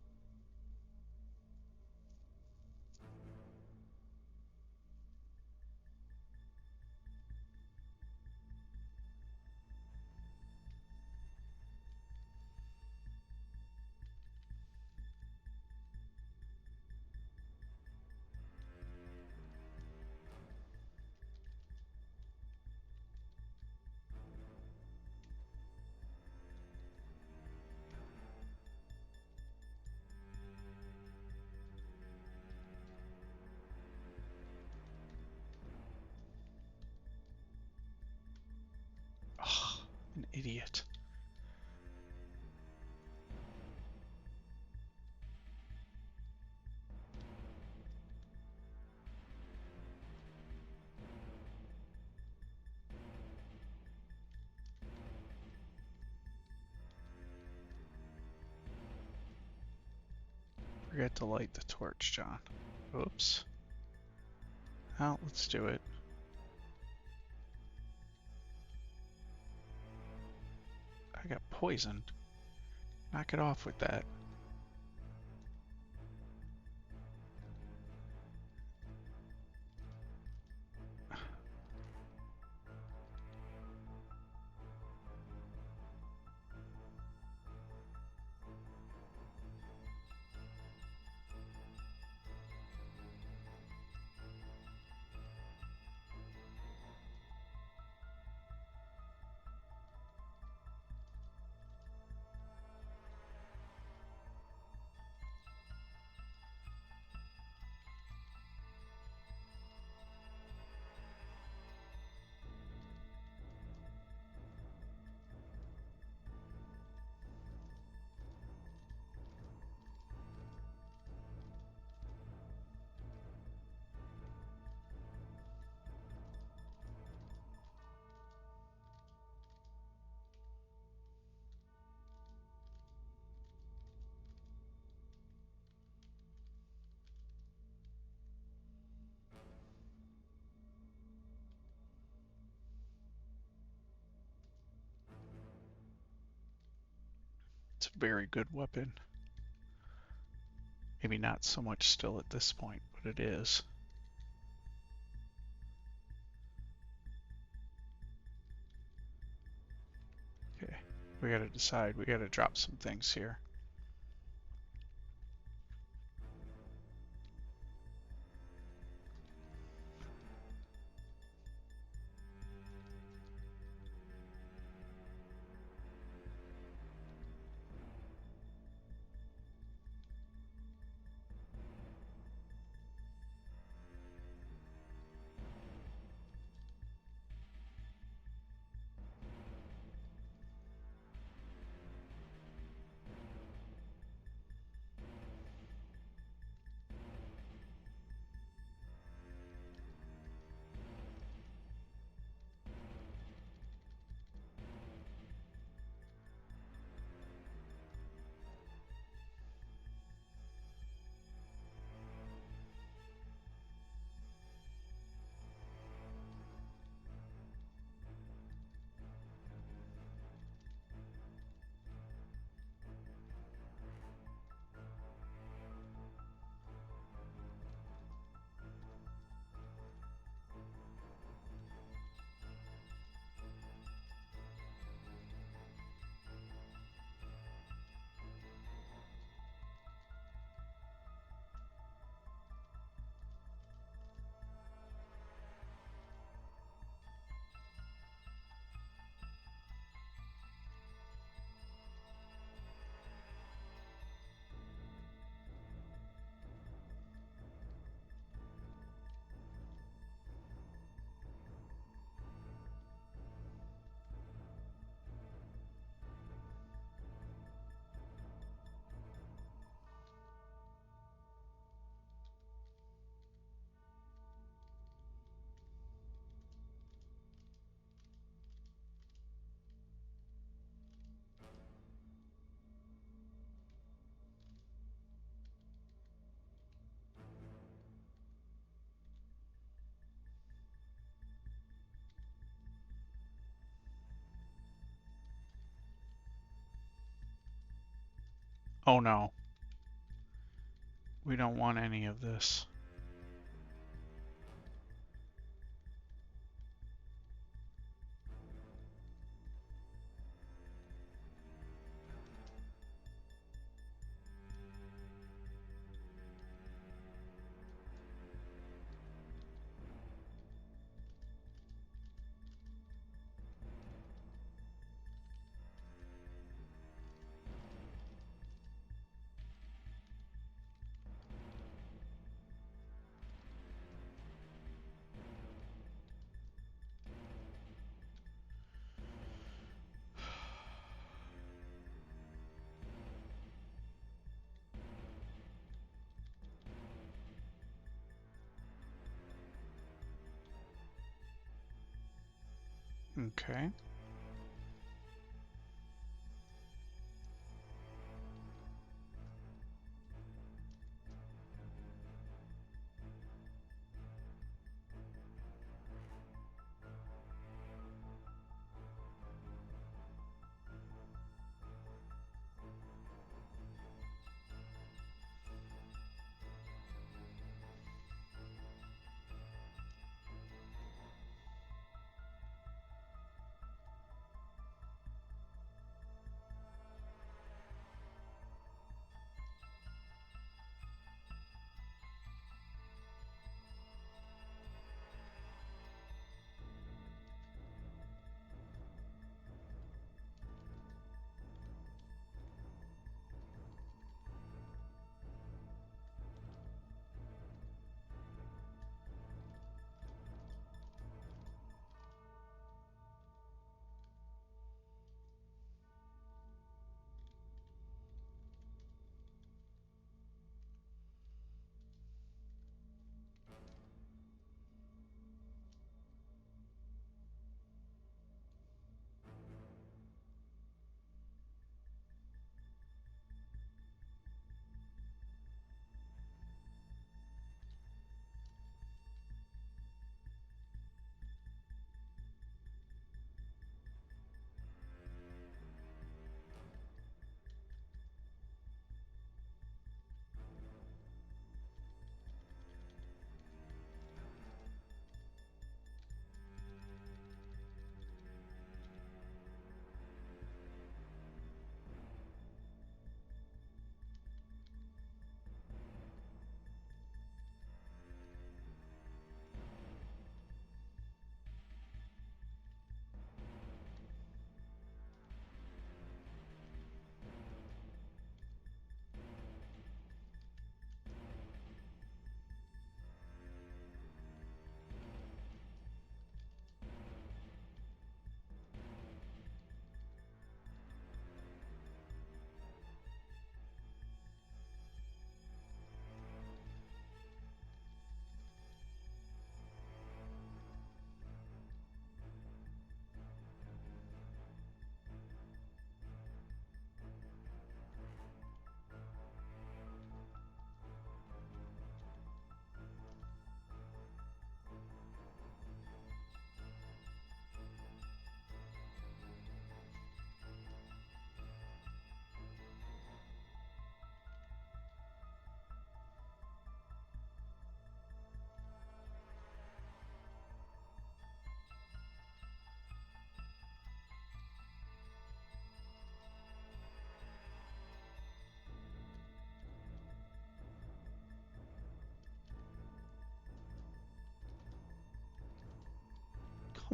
Oh, an idiot. Forget to light the torch, John. Oops. Well, let's do it. I got poisoned. Knock it off with that. It's a very good weapon. Maybe not so much still at this point, but it is. Okay, we gotta decide. We gotta drop some things here. Oh no. We don't want any of this. Okay.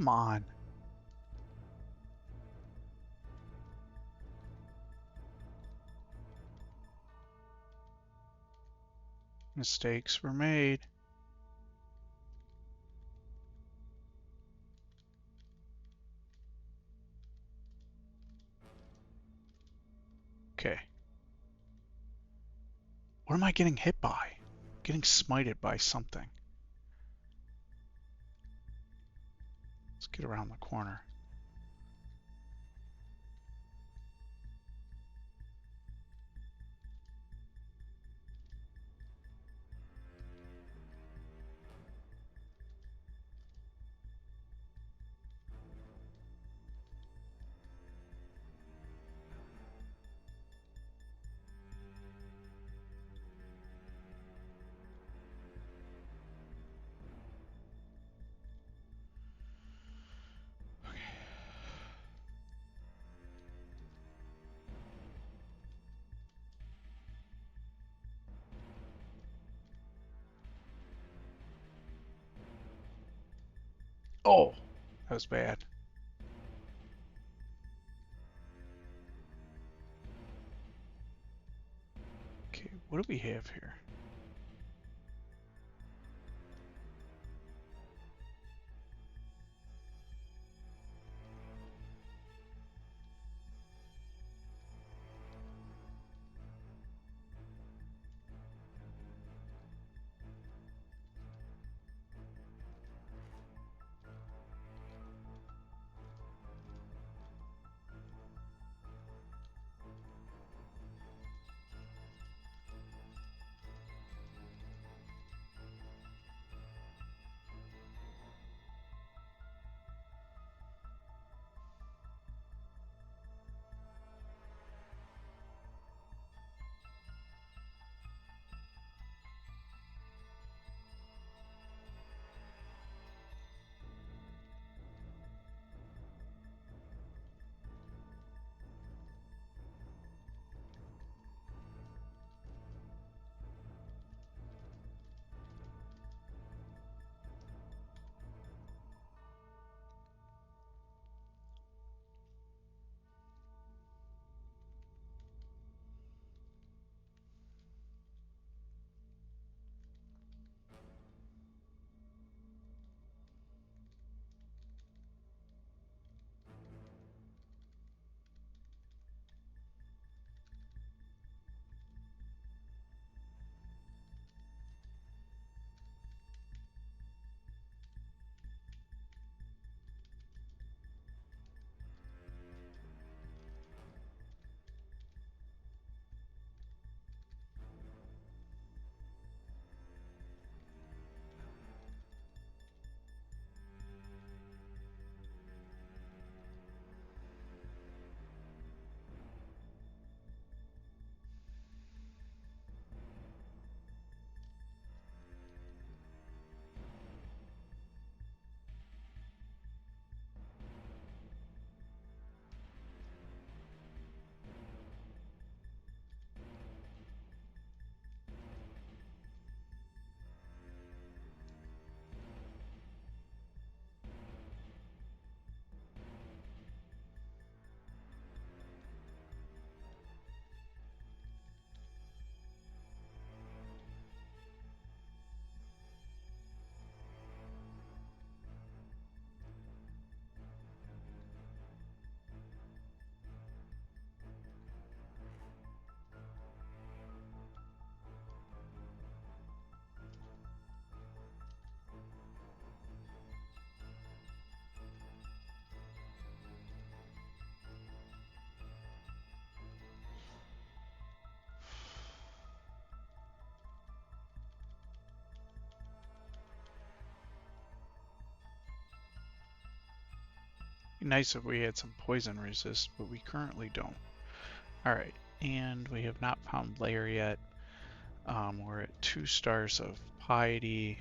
Come on. Mistakes were made. Okay. What am I getting hit by? Getting smited by something. Let's get around the corner. Oh, that was bad. Okay, what do we have here? Be nice if we had some poison resist, but we currently don't. Alright, and we have not found lair yet. We're at 2 stars of piety.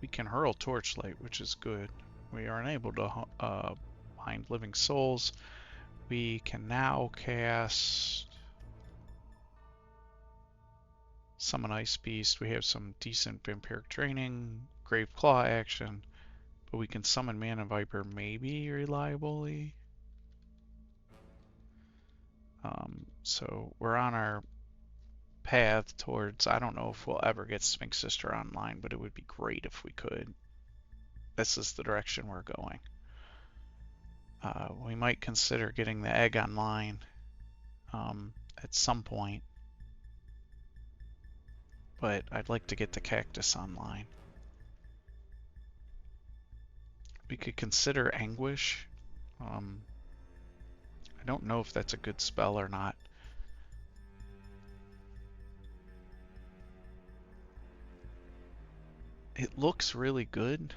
We can hurl torchlight, which is good. We are unable to find living souls. We can now cast summon ice beast. We have some decent vampiric training, grave claw action, but we can summon mana viper maybe reliably. So we're on our path towards, I don't know if we'll ever get Sphinx Sister online, but it would be great if we could. This is the direction we're going. We might consider getting the egg online at some point, but I'd like to get the cactus online. We could consider Anguish. I don't know if that's a good spell or not. It looks really good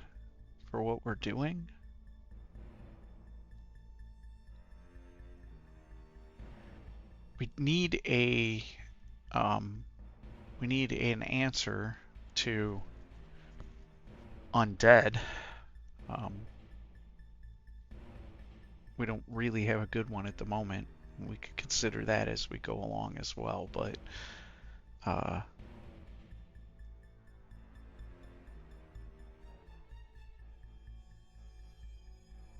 for what we're doing. We need an answer to undead. We don't really have a good one at the moment. We could consider that as we go along as well, but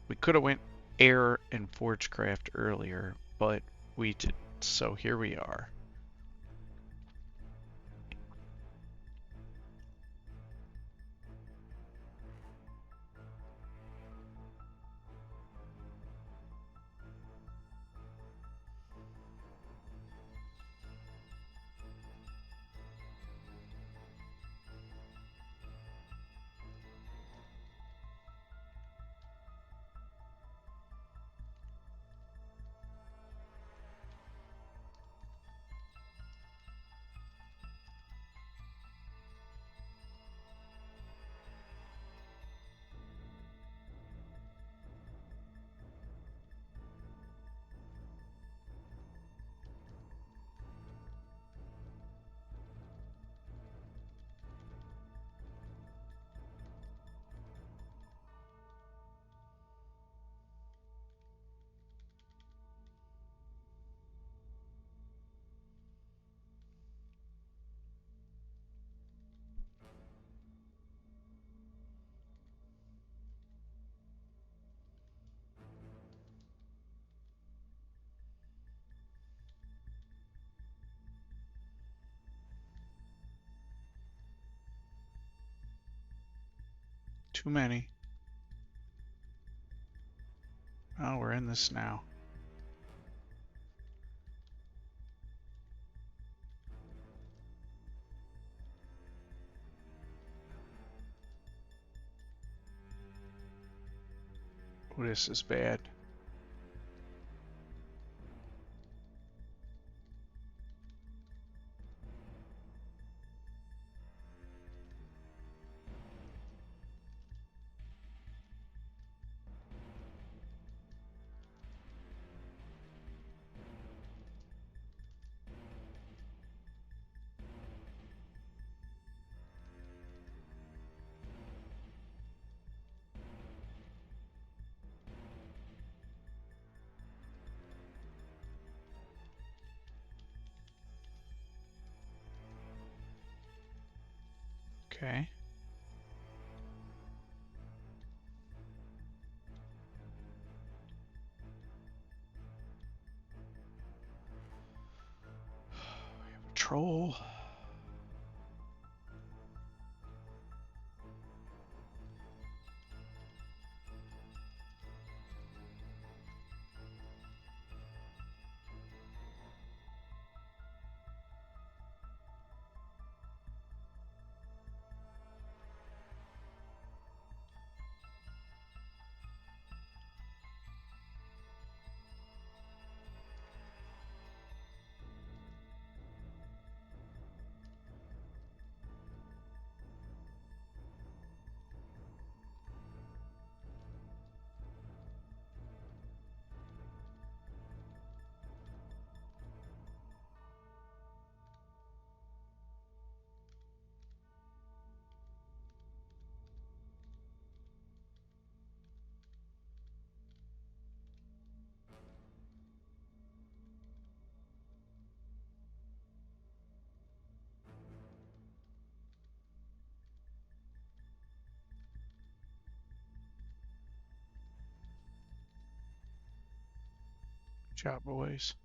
We could have went air and forgecraft earlier, but we did. So here we are. Too many. Oh, we're in this now. Oh, this is bad. Okay. We have a troll. Good job, boys.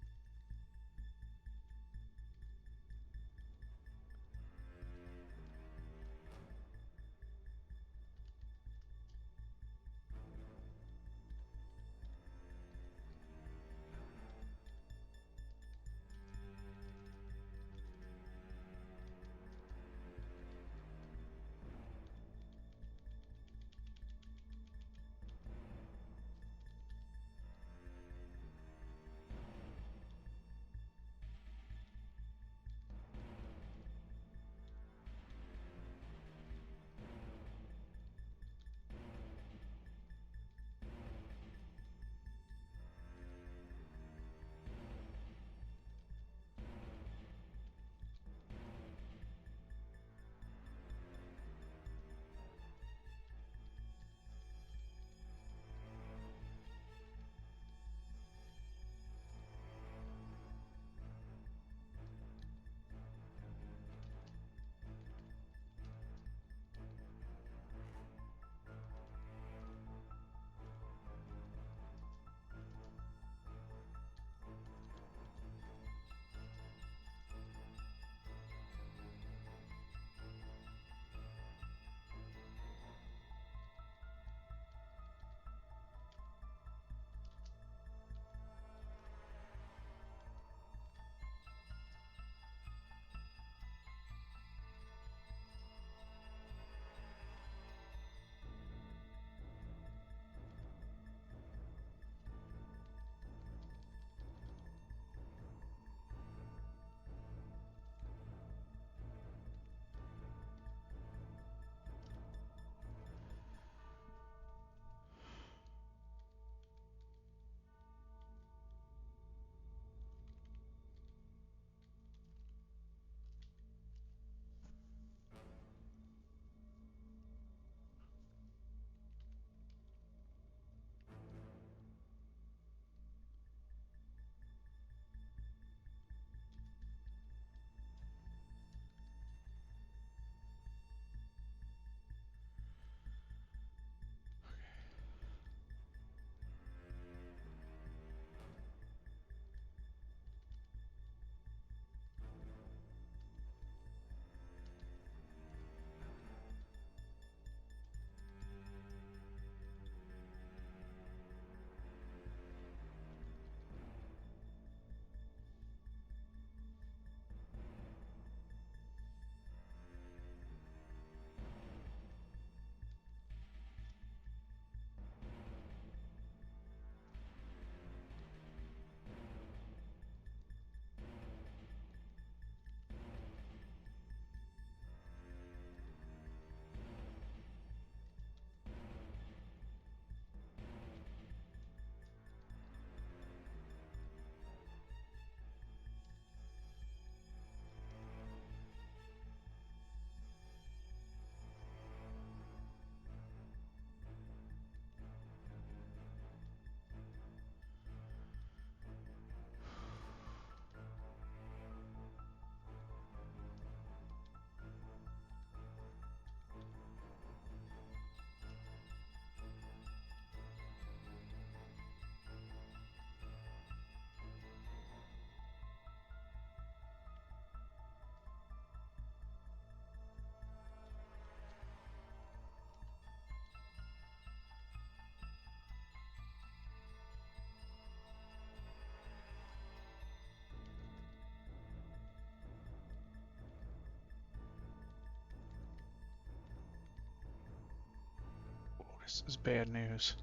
This is bad news.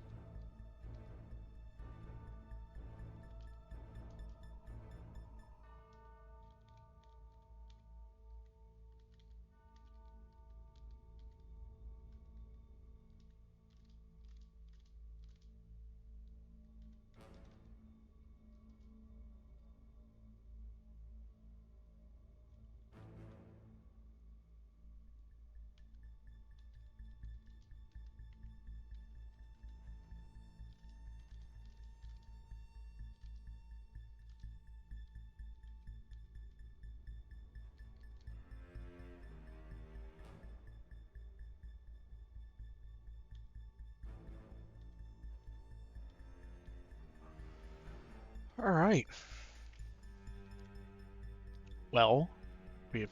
All right. Well, we've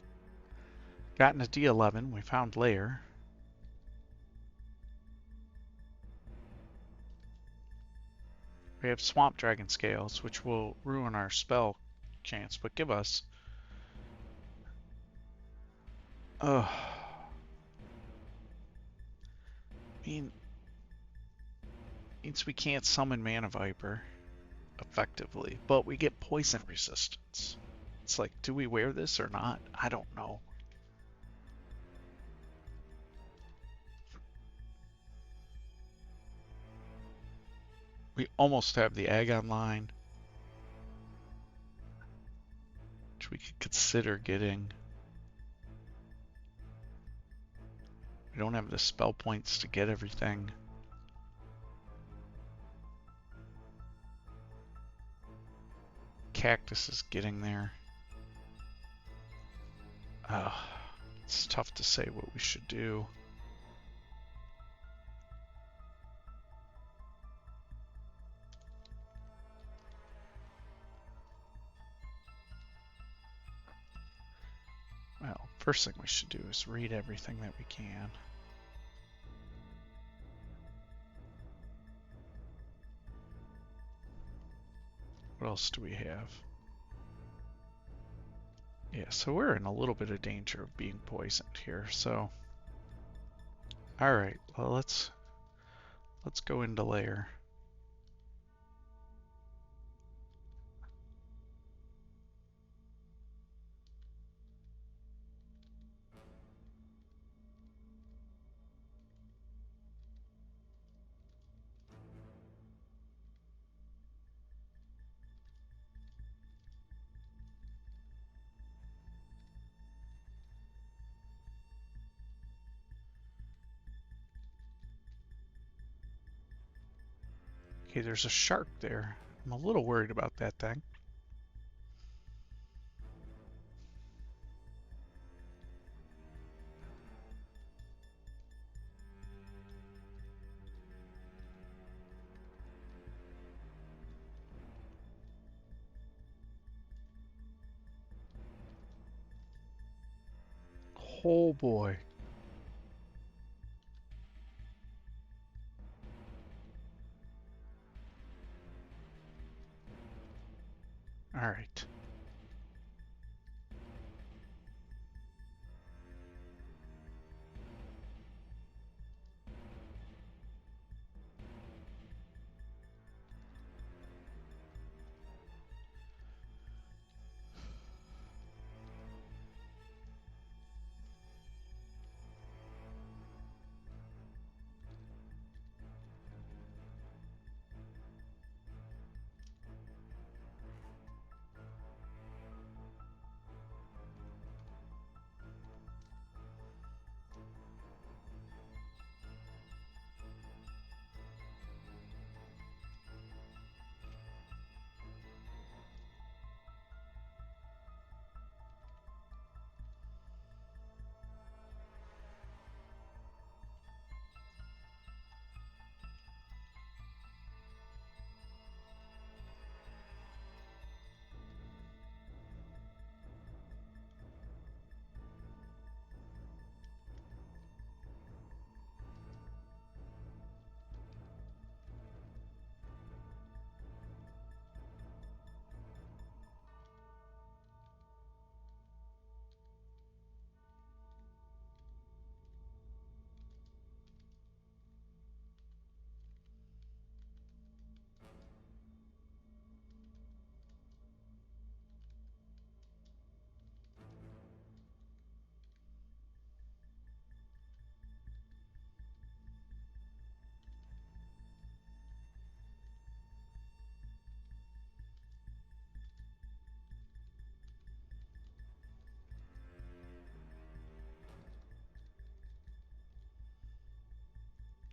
gotten a D11. We found layer. We have swamp dragon scales, which will ruin our spell chance, but give us. I mean, means we can't summon Mana Viper effectively, but we get poison resistance. It's like, do we wear this or not? I don't know. We almost have the egg online, which we could consider getting. We don't have the spell points to get everything. Cactus is getting there. It's tough to say what we should do. Well, first thing we should do is read everything that we can. What else do we have? Yeah, so we're in a little bit of danger of being poisoned here, so. Alright, well let's go into layer. Okay, there's a shark there. I'm a little worried about that thing. Oh boy. Alright.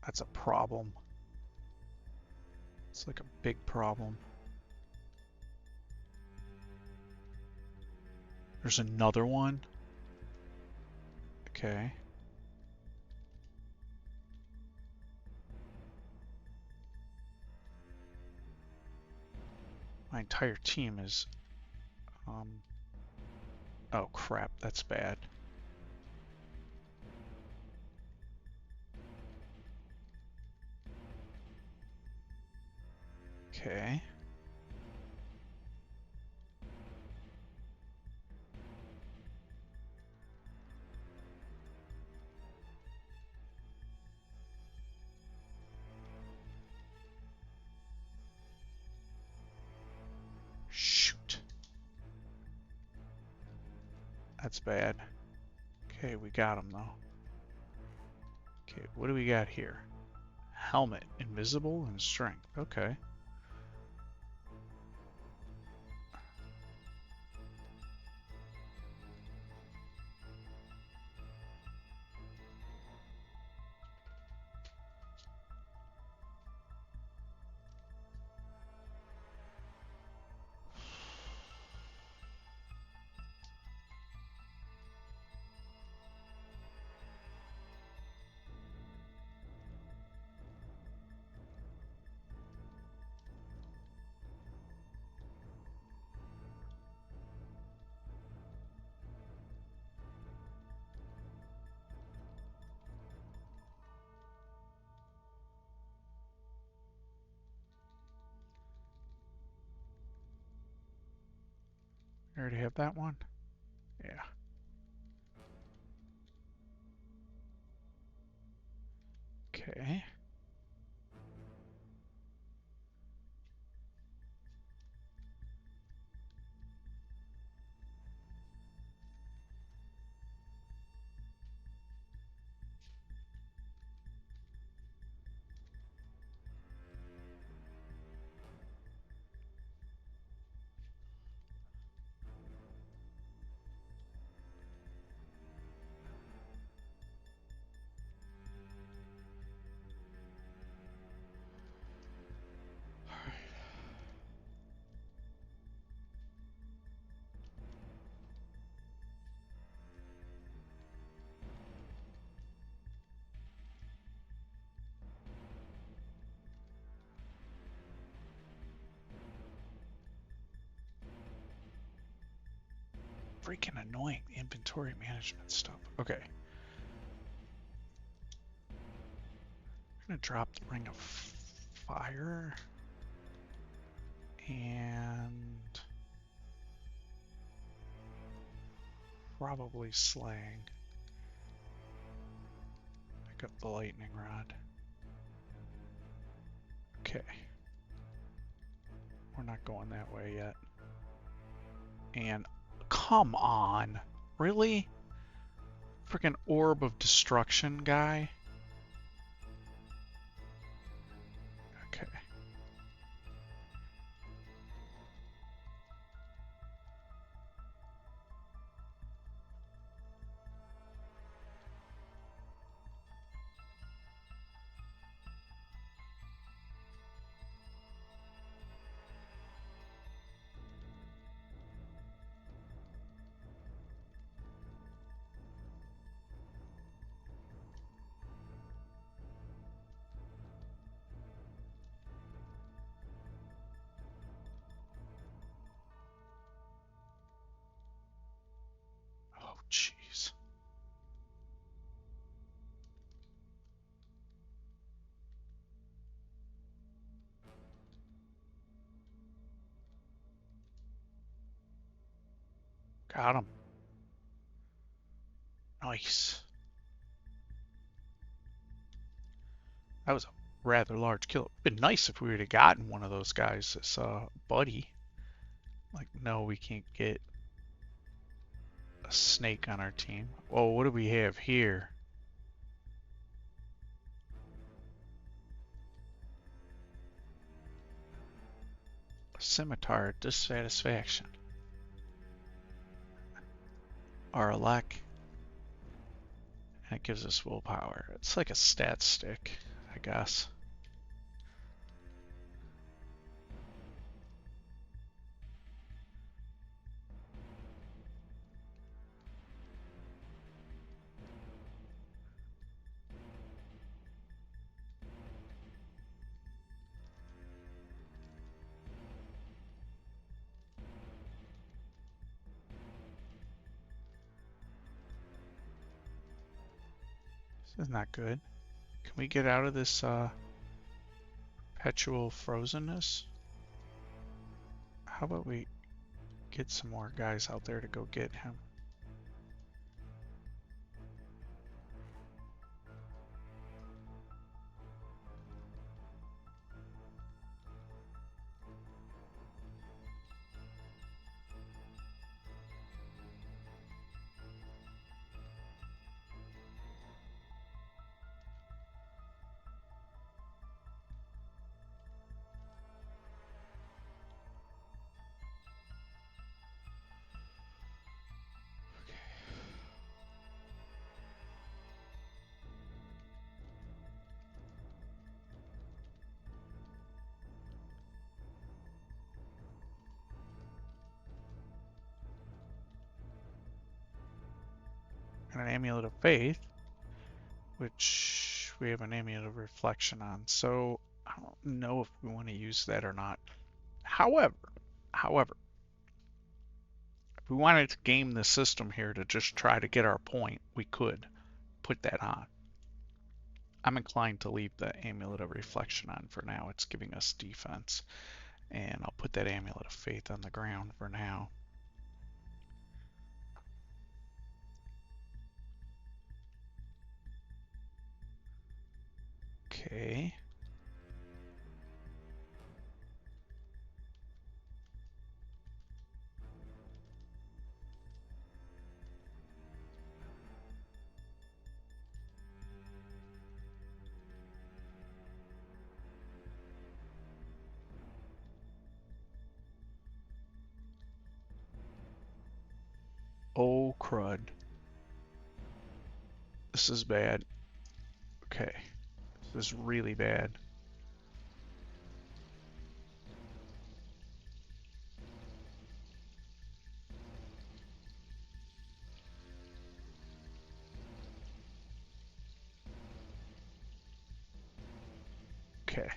That's a problem. It's like a big problem. There's another one. Okay. My entire team is, oh crap, that's bad. Okay. Shoot. That's bad. Okay, we got him though. Okay, what do we got here? Helmet, invisible, and strength. Okay. I already have that one? Yeah. Okay. Freaking annoying, the inventory management stuff. Okay. I'm gonna drop the Ring of Fire. And probably Slaying. Pick up the Lightning Rod. Okay. We're not going that way yet. And come on. Really? Freaking Orb of Destruction guy? Okay. Oh, jeez. Got him. Nice. That was a rather large kill. It'd been nice if we would have gotten one of those guys as buddy. Like, no, we can't get a snake on our team. Oh, what do we have here? A scimitar, dissatisfaction. Aralek. And it gives us willpower. It's like a stat stick. I guess. This is not good. Can we get out of this perpetual frozenness? How about we get some more guys out there to go get him? And an amulet of faith, which we have an amulet of reflection on. So I don't know if we want to use that or not. However, if we wanted to game the system here to just try to get our point, we could put that on. I'm inclined to leave the amulet of reflection on for now. It's giving us defense. And I'll put that amulet of faith on the ground for now. Okay. Oh, crud. This is bad. Okay. This is really bad. Okay.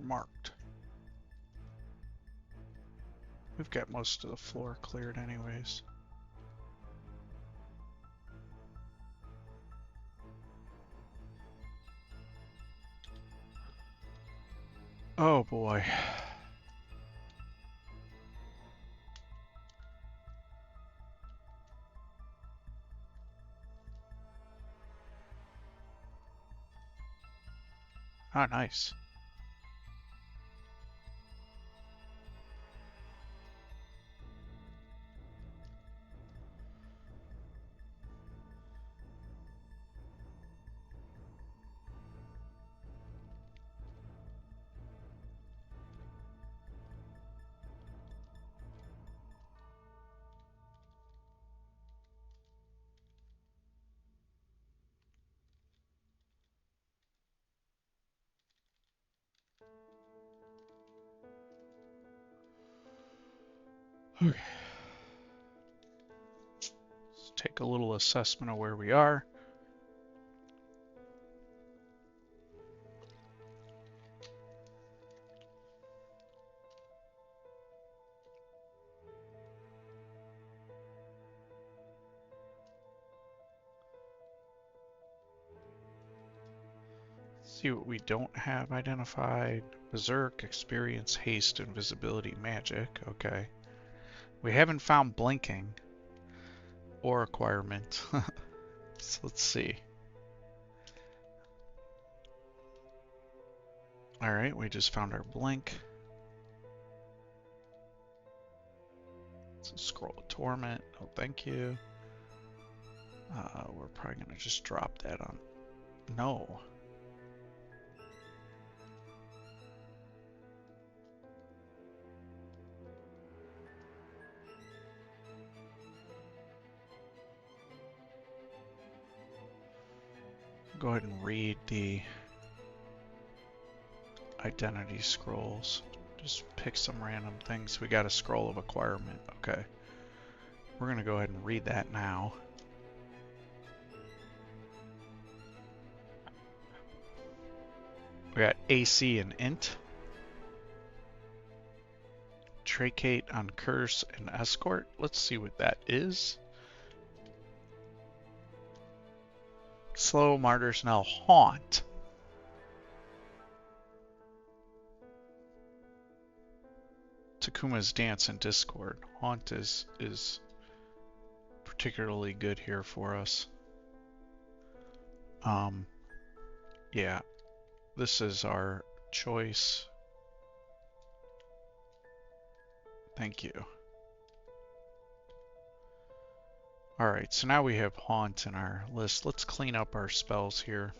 marked. We've got most of the floor cleared anyways. Oh boy. Ah, nice. Okay. Let's take a little assessment of where we are. See what we don't have identified. Berserk, Experience, Haste, Invisibility, Magic. Okay. We haven't found Blinking or Acquirement. So let's see. Alright, we just found our Blink. So Scroll of Torment. Oh, thank you. We're probably going to just drop that on. No. Go ahead and read the identity scrolls. Just pick some random things. We got a scroll of acquirement. Okay. We're going to go ahead and read that now. We got AC and Int. Tracate on Curse and Escort. Let's see what that is. Slow Martyrs now Haunt. Takuma's Dance and Discord. Haunt is particularly good here for us. Yeah, this is our choice. Thank you. Alright, so now we have Haunt in our list. Let's clean up our spells here.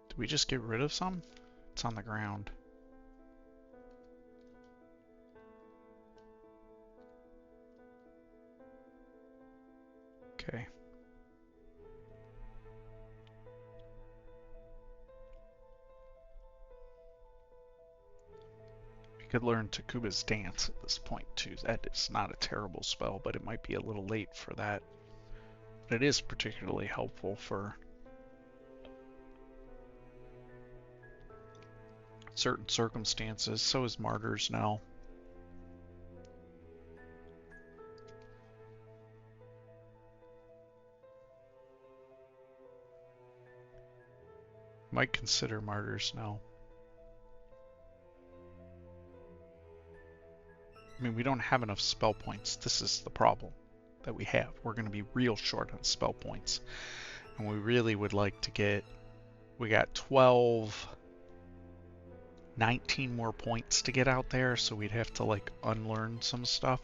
Did we just get rid of some? It's on the ground. Okay. We could learn Takuma's Dance at this point too. That is not a terrible spell, but it might be a little late for that. But it is particularly helpful for certain circumstances. So is Martyrs now. Might consider Martyrs now. I mean, we don't have enough spell points. This is the problem that we have. We're going to be real short on spell points. And we really would like to get... We got 12... 19 more points to get out there, so we'd have to, like, unlearn some stuff.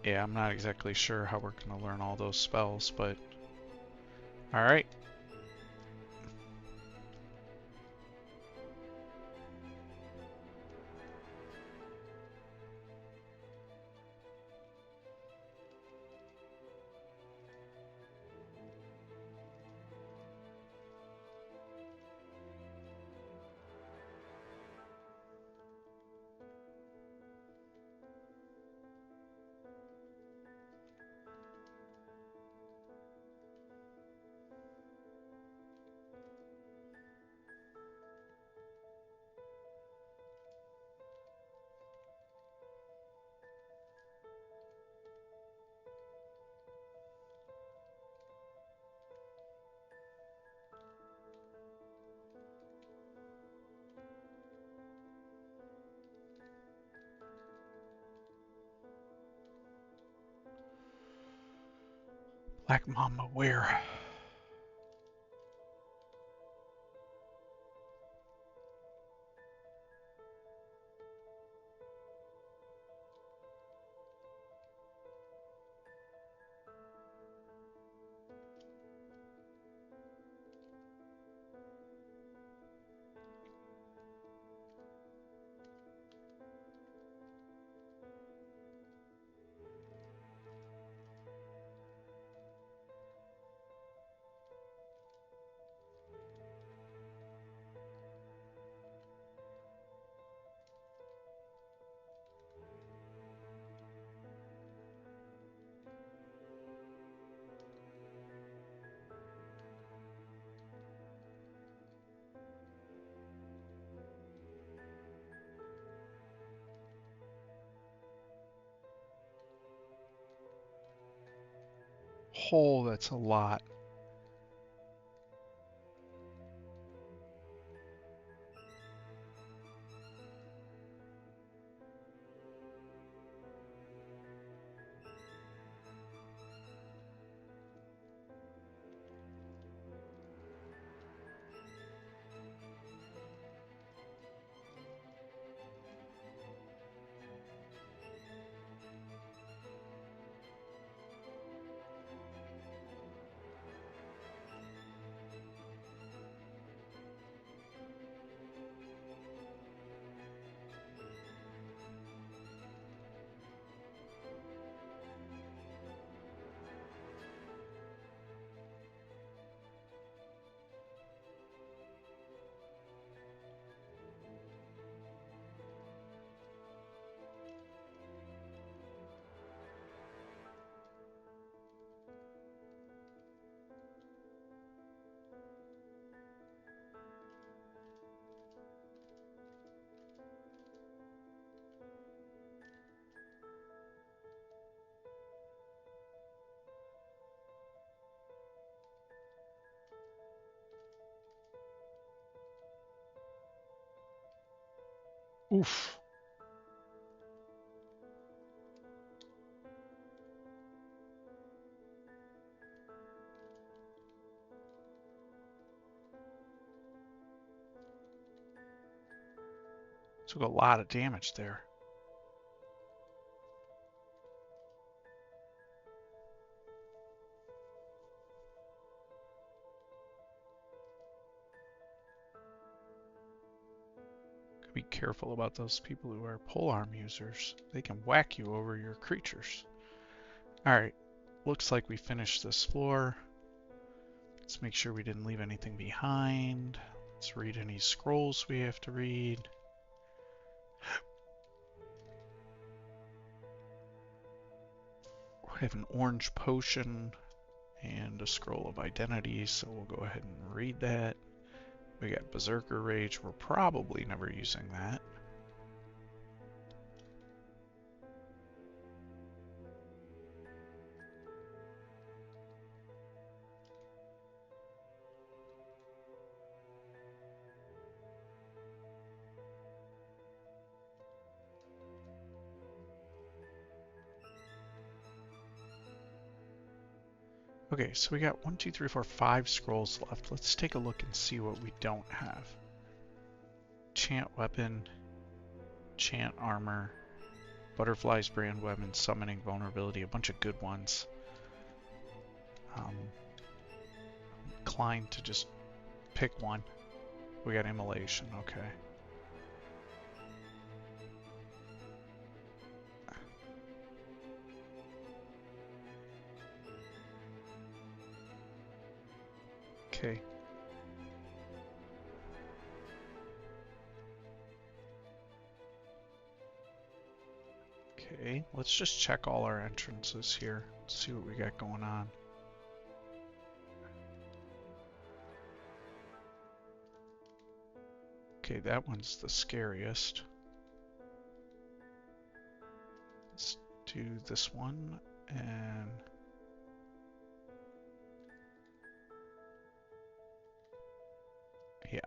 Yeah, I'm not exactly sure how we're going to learn all those spells, but... Alright. Black Mamba, where? Oh, that's a lot. Oof. Took a lot of damage there. Be careful about those people who are polearm users. They can whack you over your creatures. Alright, looks like we finished this floor. Let's make sure we didn't leave anything behind. Let's read any scrolls we have to read. We have an orange potion and a scroll of identity, so we'll go ahead and read that. We got Berserker Rage. We're probably never using that. Okay, so we got 1, 2, 3, 4, 5 scrolls left. Let's take a look and see what we don't have. Chant weapon, chant armor, butterflies brand weapon, summoning vulnerability, a bunch of good ones. Inclined to just pick one. We got immolation, okay. Okay. Okay, let's just check all our entrances here. See what we got going on. Okay, that one's the scariest. Let's do this one, and yeah.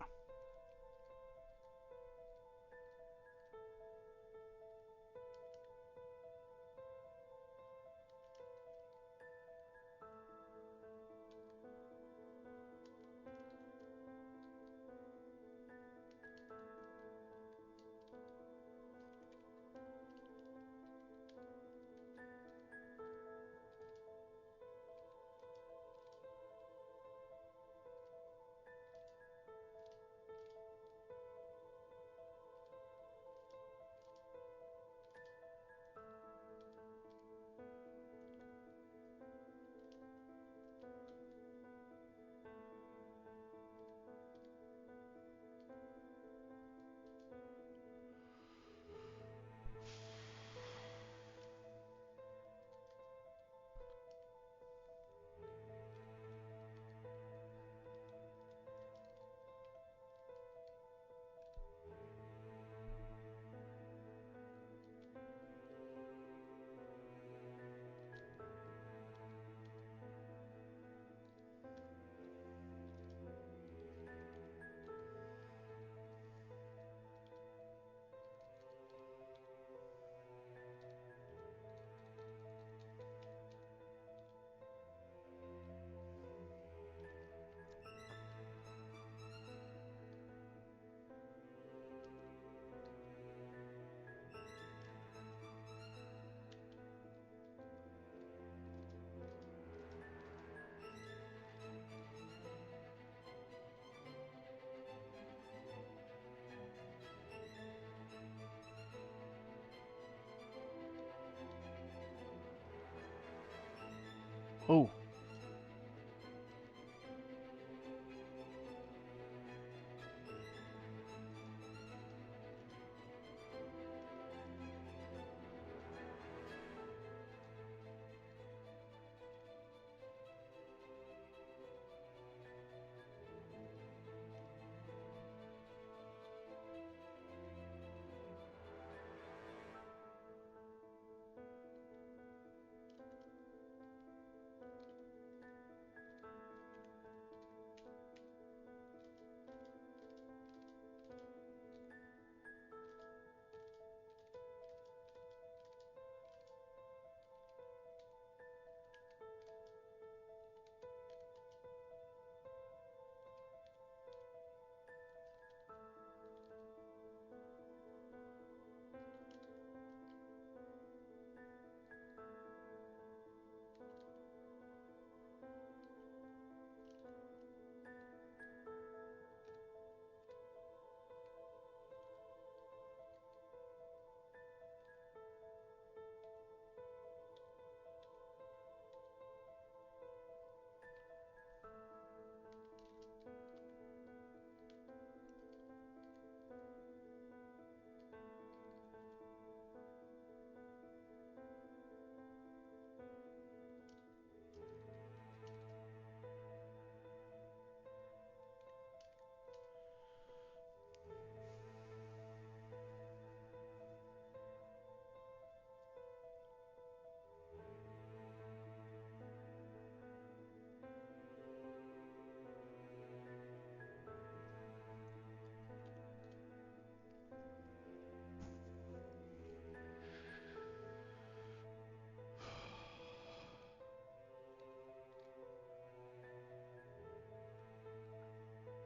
Oh,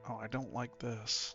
oh, I don't like this.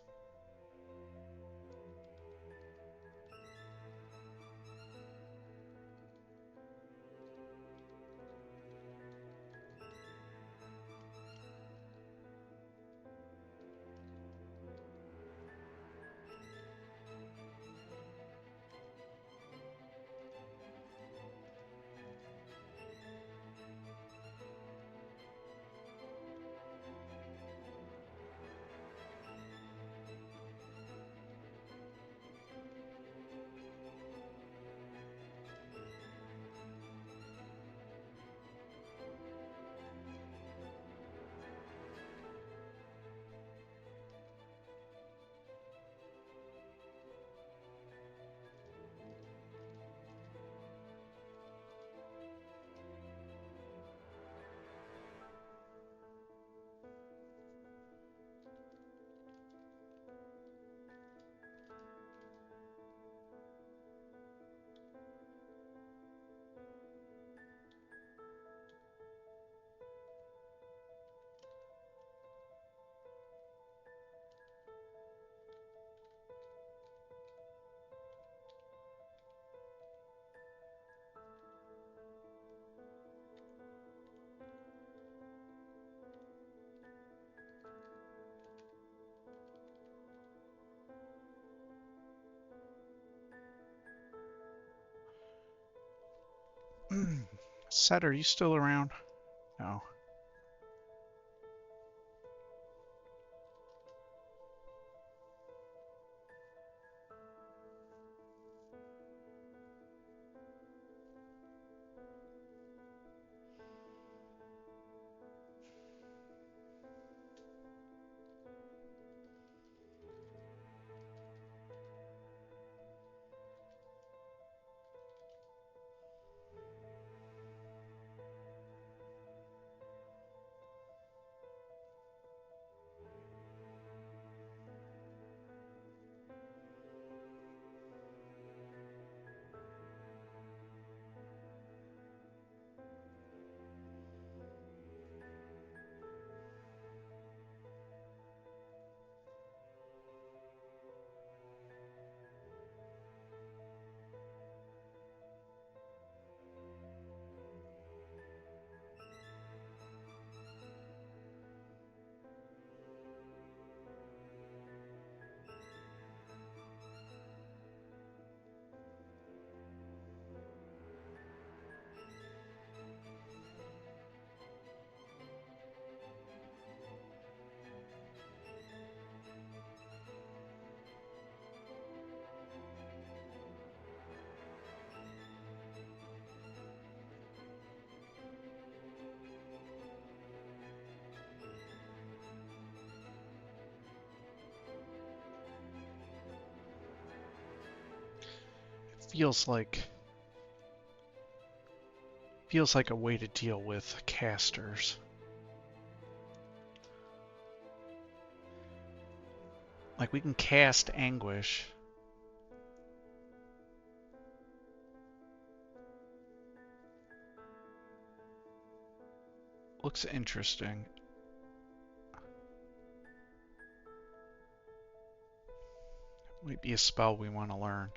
Seth, are you still around? No. feels like a way to deal with casters. Like we can cast Anguish. Looks interesting. Might be a spell we want to learn.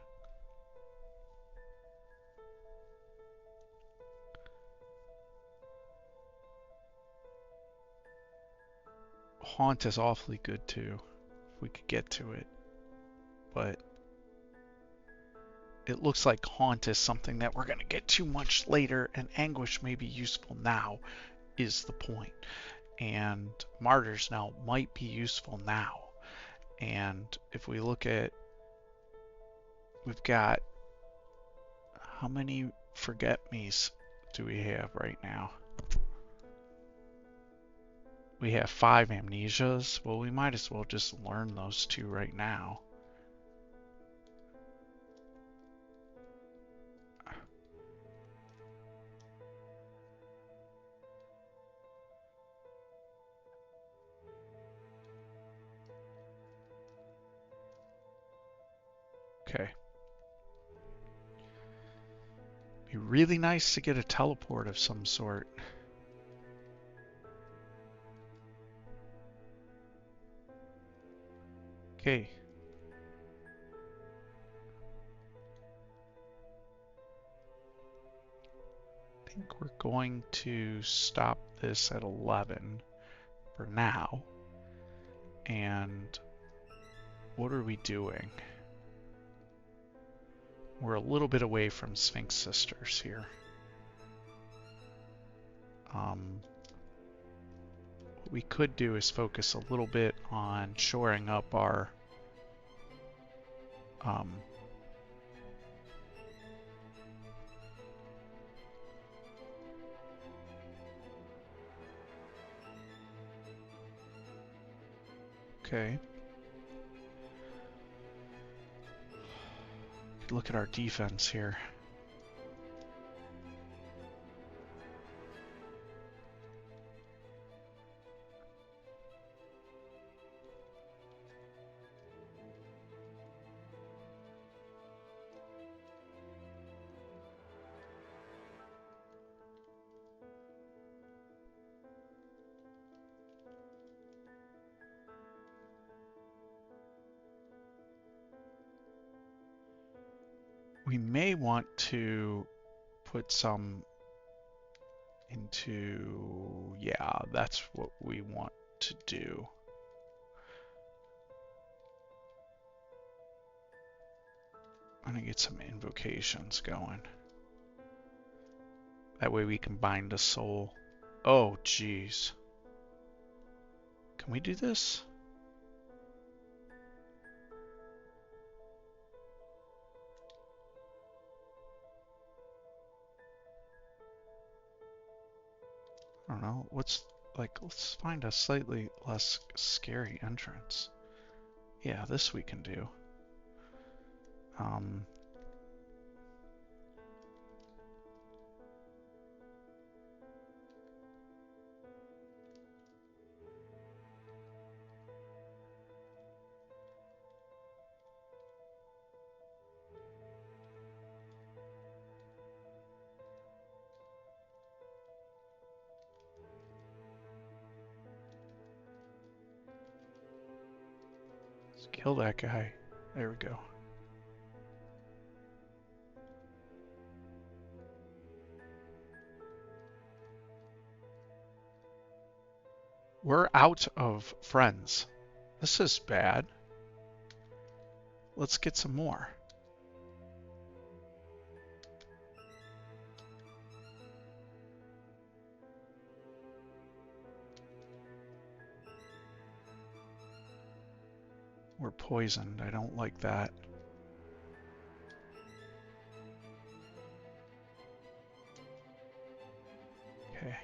Haunt is awfully good too, if we could get to it. But it looks like Haunt is something that we're going to get to much later, and Anguish may be useful now, is the point. And Martyr's Knell might be useful now. And if we look at, we've got, how many Forget Me's do we have right now? We have 5 Amnesias. Well, we might as well just learn those 2 right now. Okay. Be really nice to get a teleport of some sort. Okay. I think we're going to stop this at 11 for now. And what are we doing? We're a little bit away from Sphinx Sisters here. What we could do is focus a little bit on shoring up our okay. Look at our defense here. We may want to put some into, yeah, that's what we want to do. I'm gonna get some invocations going. That way we can bind a soul. Oh, jeez. Can we do this? I don't know. Let's find a slightly less scary entrance. Yeah, this we can do. Let's kill that guy. There we go. We're out of friends. This is bad. Let's get some more. We're poisoned. I don't like that. Okay.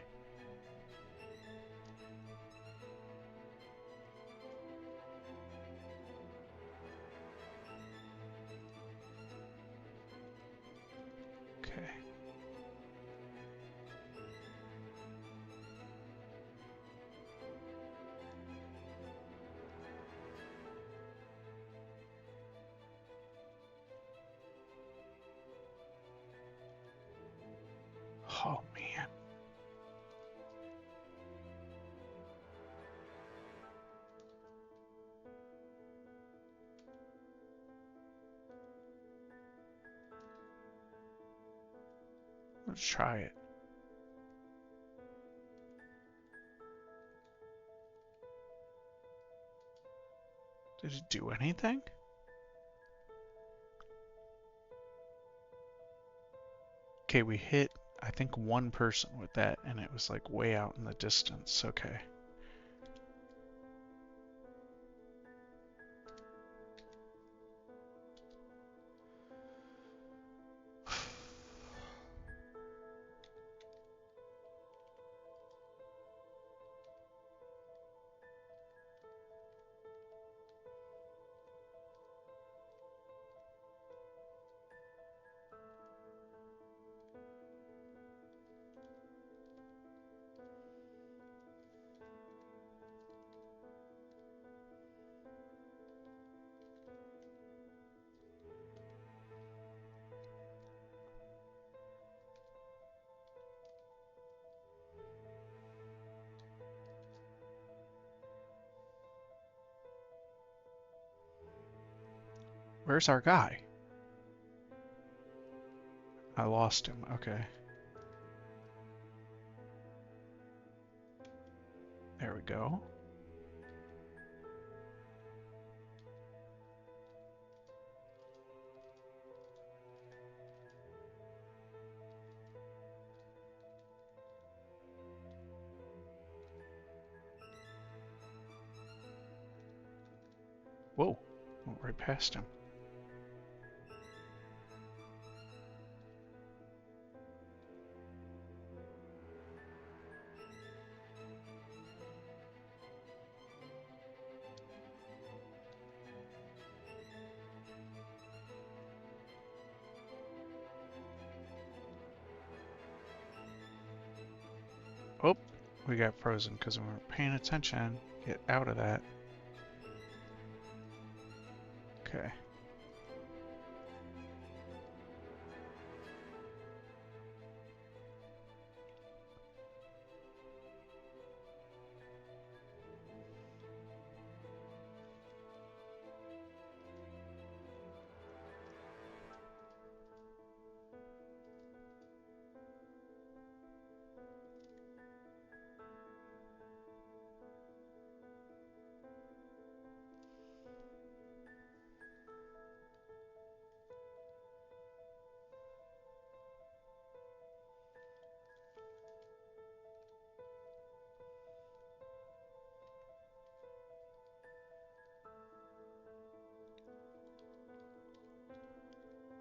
Let's try it. Did it do anything? Okay, we hit, I think, one person with that, and it was like way out in the distance. Okay. Where's our guy? I lost him. Okay. There we go. Whoa, went right past him. Oh, we got frozen because we weren't paying attention. Get out of that. Okay.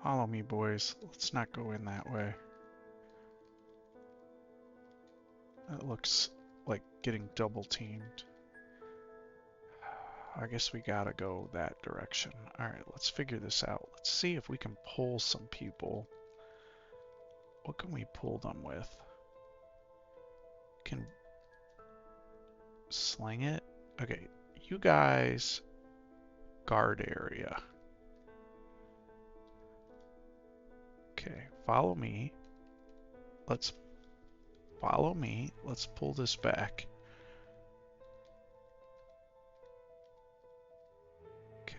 Follow me, boys. Let's not go in that way. That looks like getting double teamed. I guess we gotta go that direction. Alright, let's figure this out. Let's see if we can pull some people. What can we pull them with? Can sling it? Okay, you guys guard area. Okay, follow me. Let's follow me. Let's pull this back. Okay.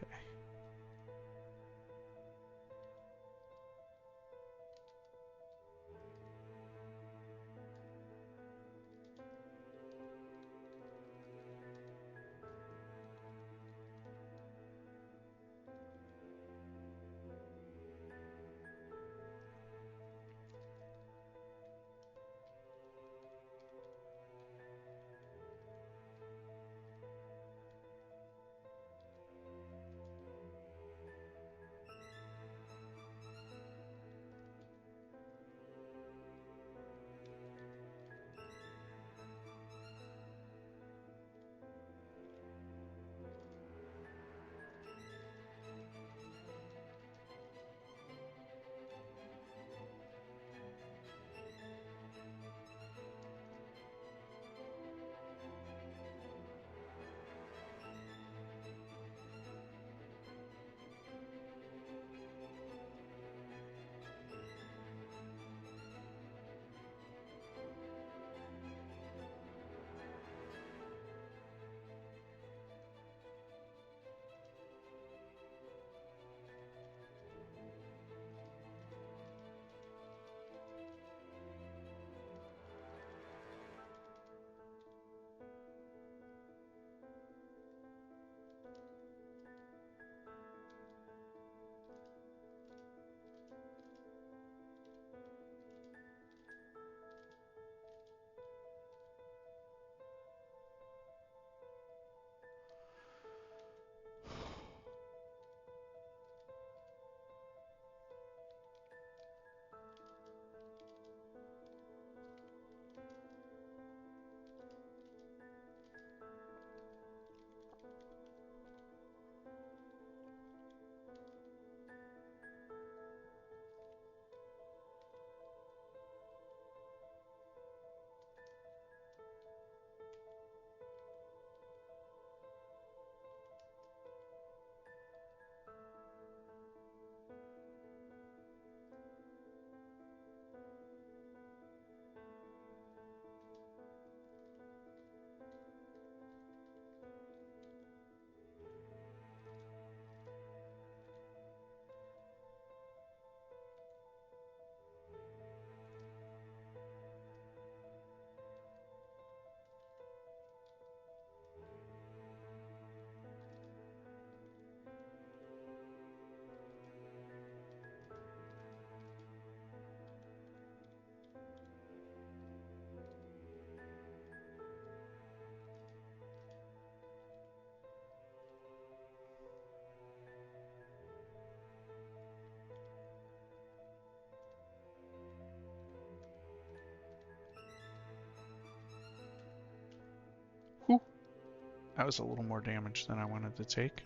That was a little more damage than I wanted to take.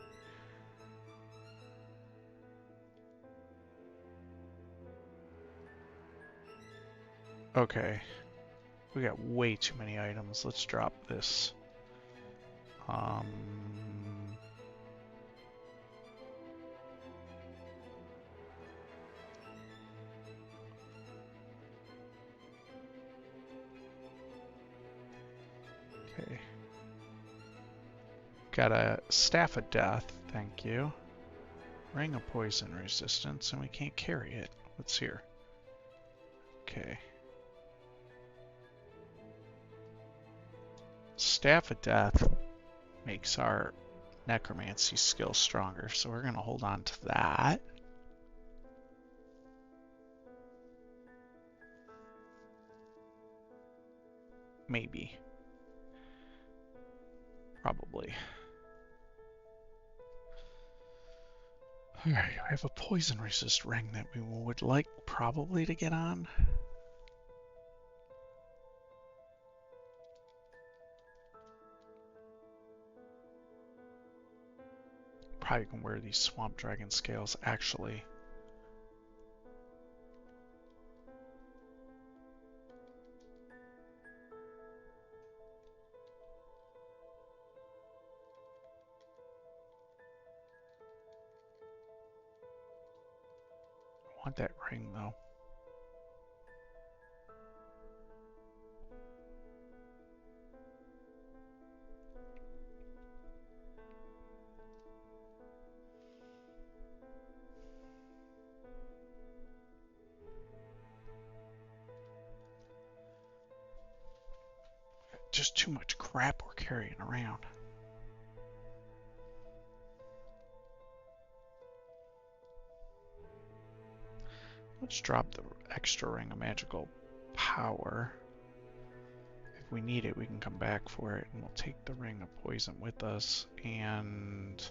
Okay. We got way too many items. Let's drop this. Okay. Got a Staff of Death, thank you. Ring of Poison Resistance, and we can't carry it. What's here? Okay. Staff of Death makes our necromancy skill stronger, so we're going to hold on to that. Maybe. Probably. Alright, I have a poison resist ring that we would like probably to get on. Probably can wear these swamp dragon scales actually. I want that ring though. Just too much crap we're carrying around. Let's drop the extra ring of magical power. If we need it, we can come back for it, and we'll take the ring of poison with us, and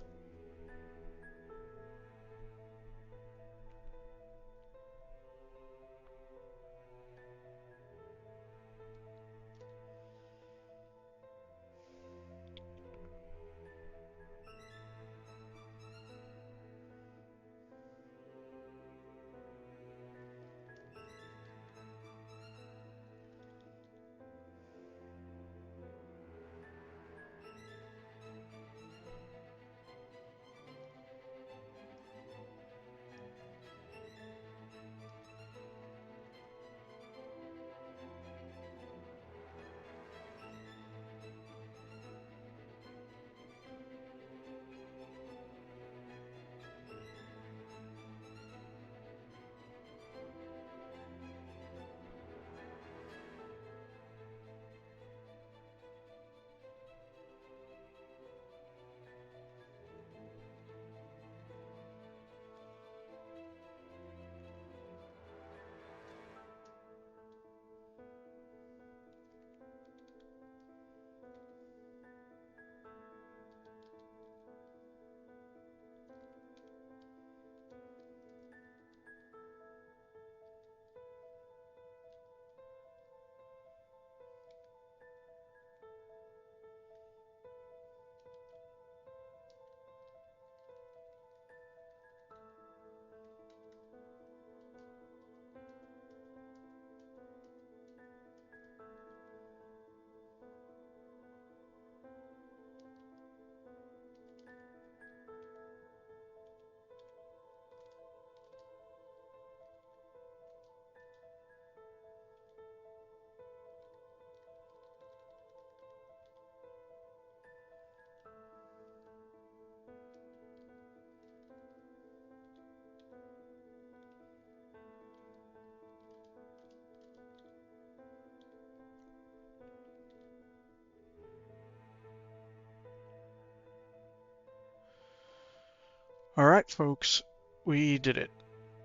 alright folks, we did it.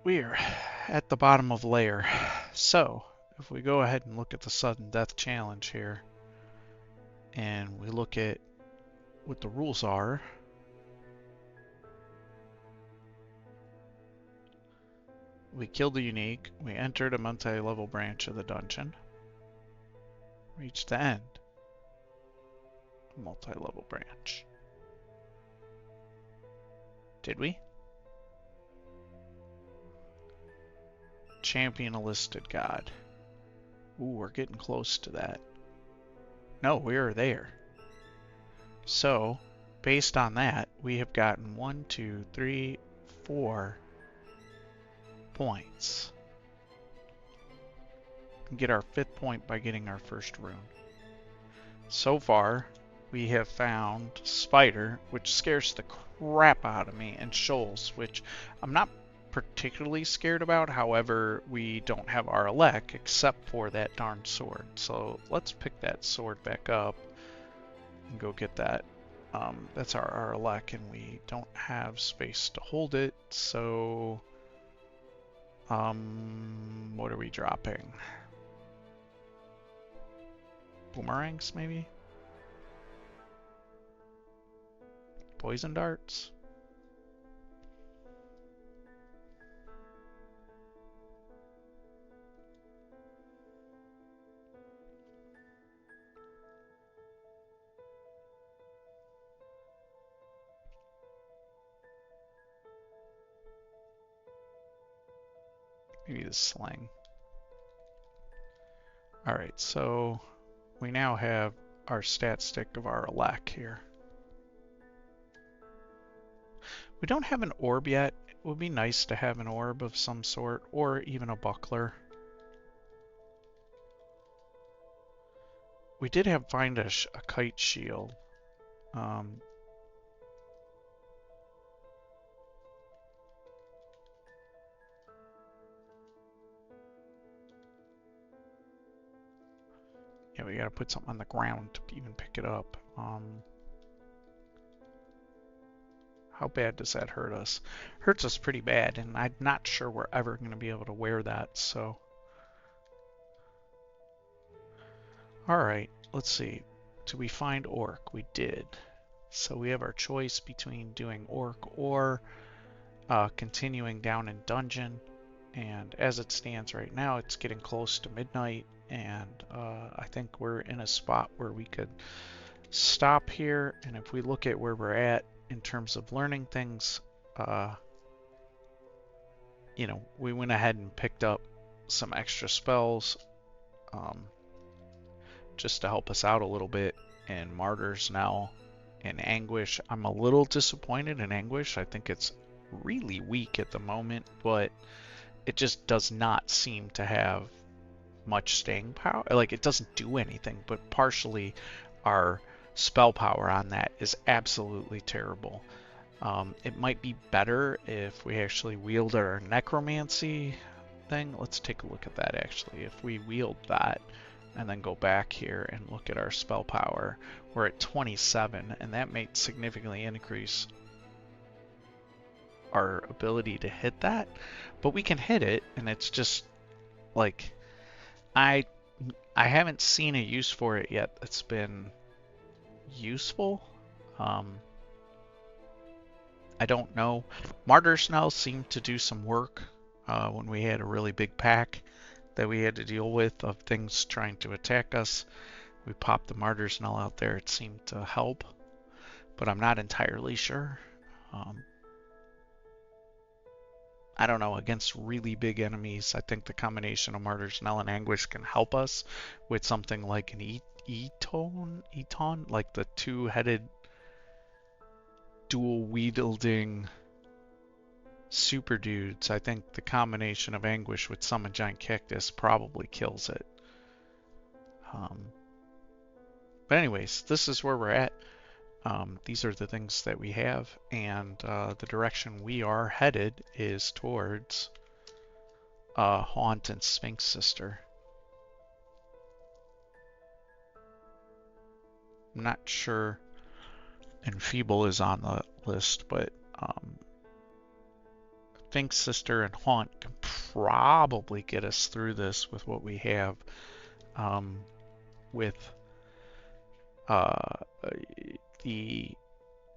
We are at the bottom of layer. So, if we go ahead and look at the sudden death challenge here, and we look at what the rules are, we killed the unique, we entered a multi-level branch of the dungeon, reached the end. multi-level branch. Did we? Champion a listed god. Ooh, we're getting close to that. No, we're there. So, based on that, we have gotten 1, 2, 3, 4 points. We can get our 5th point by getting our first rune. So far, we have found Spider, which scares the crap out of me, and Shoals, which I'm not particularly scared about. However, we don't have our elect except for that darn sword. So let's pick that sword back up and go get that. That's our elect, and we don't have space to hold it. So, what are we dropping? Boomerangs, maybe? Poison darts? Maybe the sling. Alright, so we now have our stat stick of our elect here. We don't have an orb yet. It would be nice to have an orb of some sort, or even a buckler. We did have find a kite shield. Yeah, we gotta put something on the ground to even pick it up. How bad does that hurt us? Hurts us pretty bad, and I'm not sure we're ever going to be able to wear that, so. Alright, let's see. Did we find Orc? We did. So we have our choice between doing Orc or continuing down in Dungeon. And as it stands right now, it's getting close to midnight, and I think we're in a spot where we could stop here. And if we look at where we're at in terms of learning things, you know, we went ahead and picked up some extra spells just to help us out a little bit. And Martyrs now in Anguish. I'm a little disappointed in Anguish. I think it's really weak at the moment, but it just does not seem to have much staying power. Like, it doesn't do anything, but partially our spell power on that is absolutely terrible. It might be better if we actually wield our necromancy thing. Let's take a look at that actually. If we wield that and then go back here and look at our spell power, we're at 27, and that may significantly increase our ability to hit that. But we can hit it, and it's just like I haven't seen a use for it yet that's been useful. I don't know. Martyrs now seem to do some work when we had a really big pack that we had to deal with of things trying to attack us. We popped the Martyr's Knell out there. It seemed to help, but I'm not entirely sure. I don't know, against really big enemies, I think the combination of Martyr's Knell and Anguish can help us with something like an Eton, like the two-headed dual-wielding super dudes. I think the combination of Anguish with Summon Giant Cactus probably kills it. But anyways, this is where we're at. These are the things that we have, and the direction we are headed is towards Haunt and Sphinx Sister. I'm not sure Enfeeble is on the list, but Sphinx Sister and Haunt can probably get us through this with what we have. With the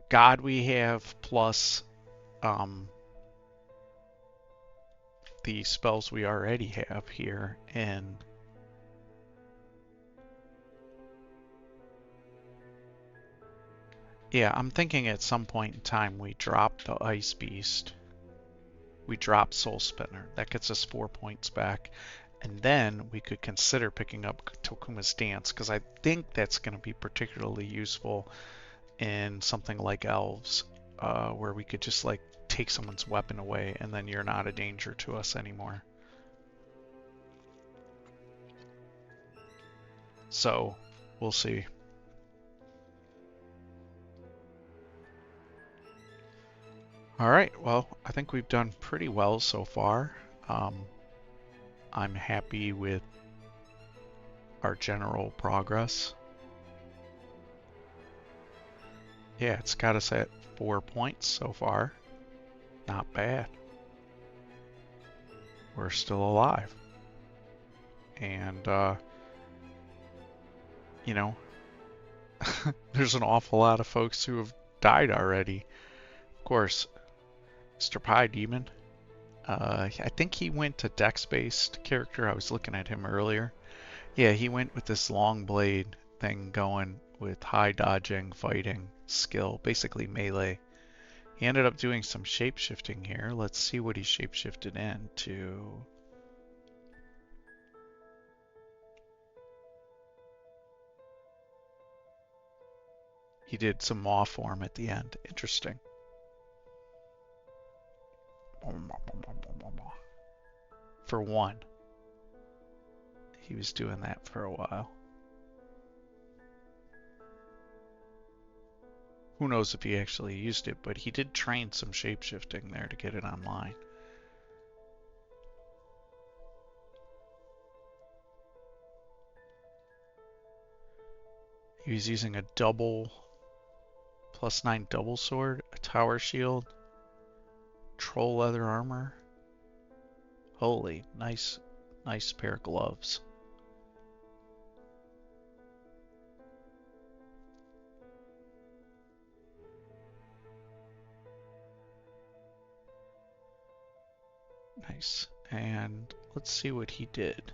god we have, plus the spells we already have here, and Yeah, I'm thinking at some point in time we drop the Ice Beast. We drop Soul Spinner. That gets us 4 points back. And then we could consider picking up Tokuma's Dance, because I think that's going to be particularly useful in something like Elves, where we could just like take someone's weapon away and then you're not a danger to us anymore. So we'll see. All right, well, I think we've done pretty well so far. I'm happy with our general progress. Yeah, it's got us at 4 points so far. Not bad. We're still alive. And, you know, there's an awful lot of folks who have died already. Of course, Mr. Pie Demon. I think he went to Dex-based character. I was looking at him earlier. Yeah, he went with this long blade thing going with high dodging, fighting, skill, basically melee. He ended up doing some shape-shifting here. Let's see what he shape-shifted into. He did some maw form at the end. Interesting. For one. He was doing that for a while. Who knows if he actually used it, but he did train some shape-shifting there to get it online. He was using a double +9 double sword, a tower shield, troll leather armor. Holy, nice pair of gloves. Nice. And let's see what he did.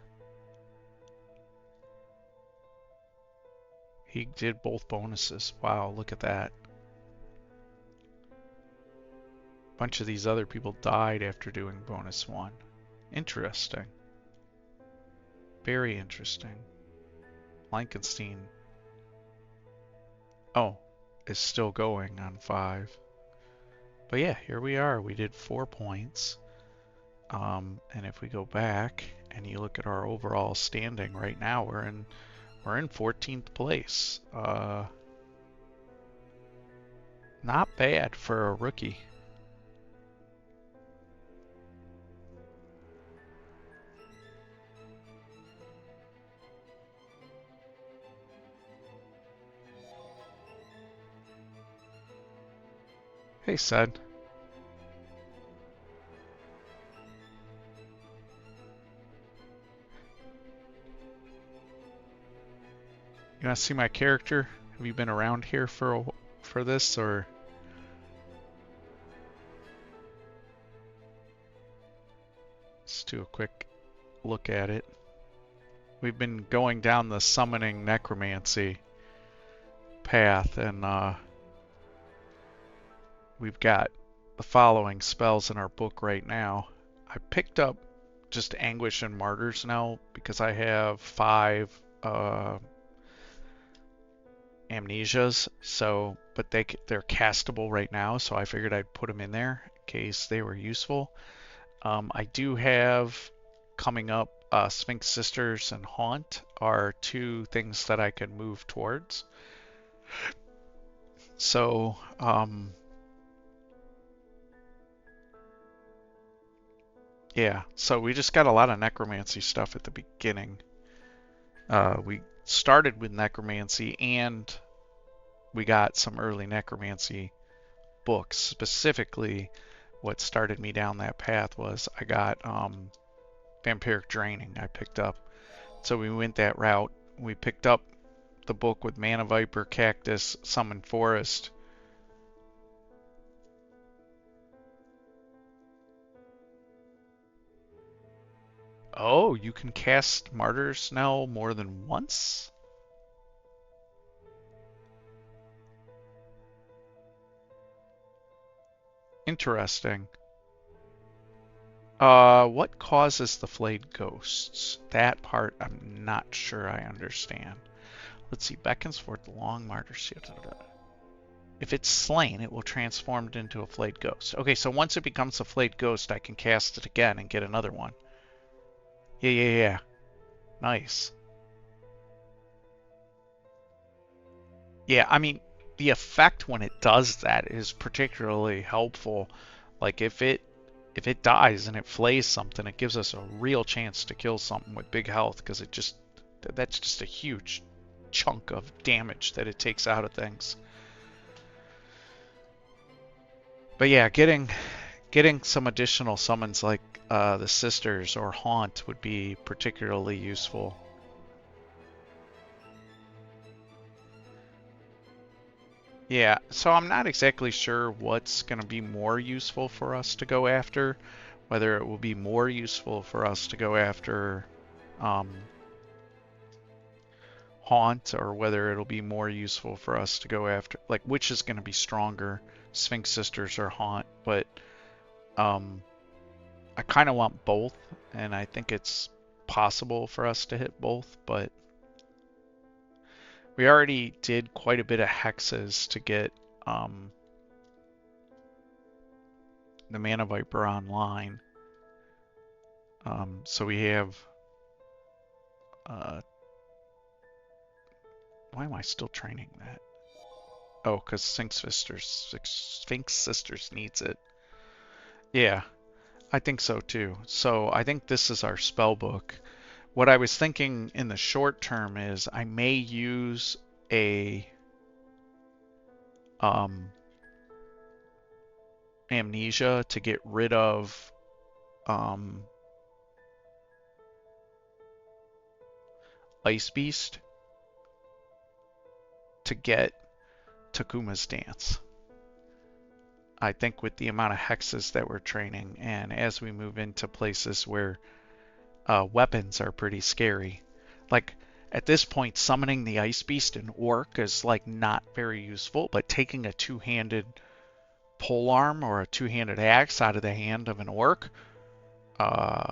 He did both bonuses. Wow, look at that. A bunch of these other people died after doing bonus 1. Interesting. Very interesting. Lankenstein, oh, is still going on 5. But yeah, here we are. We did 4 points. And if we go back and you look at our overall standing right now, we're in 14th place. Not bad for a rookie. Hey, Sed. You want to see my character? Have you been around here for this, or? Let's do a quick look at it. We've been going down the summoning necromancy path, and we've got the following spells in our book right now. I picked up just Anguish and Martyrs now because I have 5 amnesias, so but they're castable right now, so I figured I'd put them in there in case they were useful. I do have coming up Sphinx Sisters and Haunt are 2 things that I can move towards. So yeah, so we just got a lot of necromancy stuff at the beginning. We started with necromancy and we got some early necromancy books. Specifically, what started me down that path was I got vampiric draining I picked up. So we went that route. We picked up the book with Mana Viper, Cactus, Summon Forest. Oh, you can cast Martyrs now more than once? Interesting. What causes the flayed ghosts? That part I'm not sure I understand. Let's see, beckons forth the long martyr shield. If it's slain, it will transform it into a flayed ghost. Okay, so once it becomes a flayed ghost, I can cast it again and get another one. Yeah. Nice. Yeah, I mean, the effect when it does that is particularly helpful. Like if it dies and it flays something, it gives us a real chance to kill something with big health because that's just a huge chunk of damage that it takes out of things. But yeah, getting some additional summons like the Sisters or Haunt would be particularly useful. Yeah, so I'm not exactly sure what's going to be more useful for us to go after, whether it will be more useful for us to go after um, Haunt or whether it'll be more useful for us to go after, like, which is going to be stronger, Sphinx Sisters or Haunt, but um, I kind of want both, and I think it's possible for us to hit both, but we already did quite a bit of hexes to get the Mana Viper online. So we have why am I still training that? Oh, because Sphinx Sisters needs it. Yeah, I think so too. So I think this is our spell book. What I was thinking in the short term is I may use a amnesia to get rid of Ice Beast to get Takuma's Dance. I think with the amount of hexes that we're training, and as we move into places where weapons are pretty scary, like at this point, summoning the Ice Beast in Orc is like not very useful, but taking a two-handed polearm or a two-handed axe out of the hand of an Orc,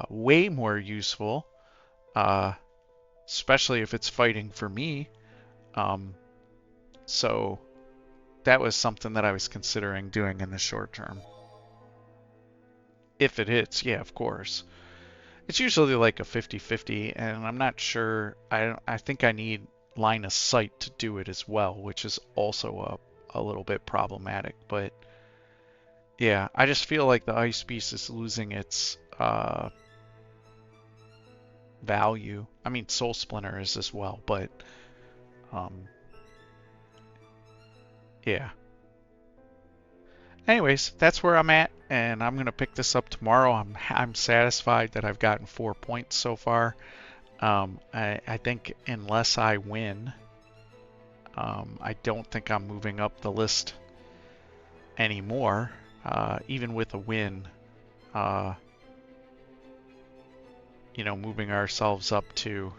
way more useful, especially if it's fighting for me. So that was something that I was considering doing in the short term. If it hits, yeah, of course. It's usually like a 50-50, and I'm not sure. I think I need line of sight to do it as well, which is also a little bit problematic. But yeah, I just feel like the Ice Beast is losing its value. I mean, Soul Splinter is as well, but yeah. Anyways, that's where I'm at, and I'm gonna pick this up tomorrow. I'm satisfied that I've gotten 4 points so far. I think unless I win, I don't think I'm moving up the list anymore. Even with a win, moving ourselves up to,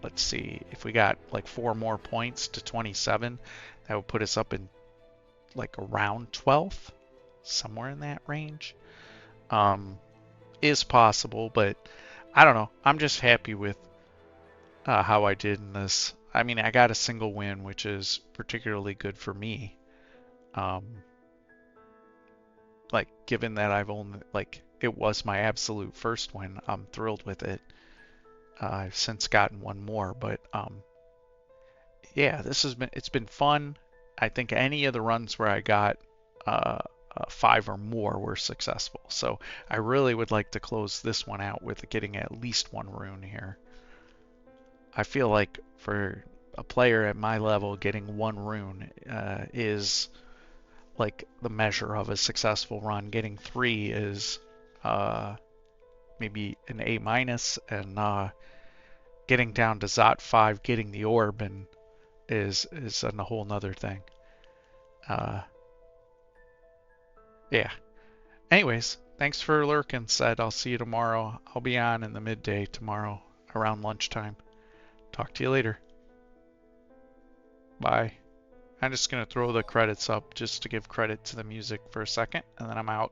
let's see, if we got like 4 more points to 27, that would put us up in like around 12th, somewhere in that range. Is possible, but I don't know. I'm just happy with how I did in this. I mean, I got a single win, which is particularly good for me. Like, given that I've only, like, it was my absolute first win, I'm thrilled with it. I've since gotten one more, but yeah, it's been fun. I think any of the runs where I got 5 or more were successful. So I really would like to close this one out with getting at least 1 rune here. I feel like for a player at my level, getting 1 rune is like the measure of a successful run. Getting 3 is maybe an A minus, and getting down to Zot 5, getting the orb, and is a whole nother thing. Yeah. Anyways, thanks for lurking, Said. I'll see you tomorrow. I'll be on in the midday tomorrow around lunchtime. Talk to you later. Bye. I'm just gonna throw the credits up just to give credit to the music for a second, and then I'm out.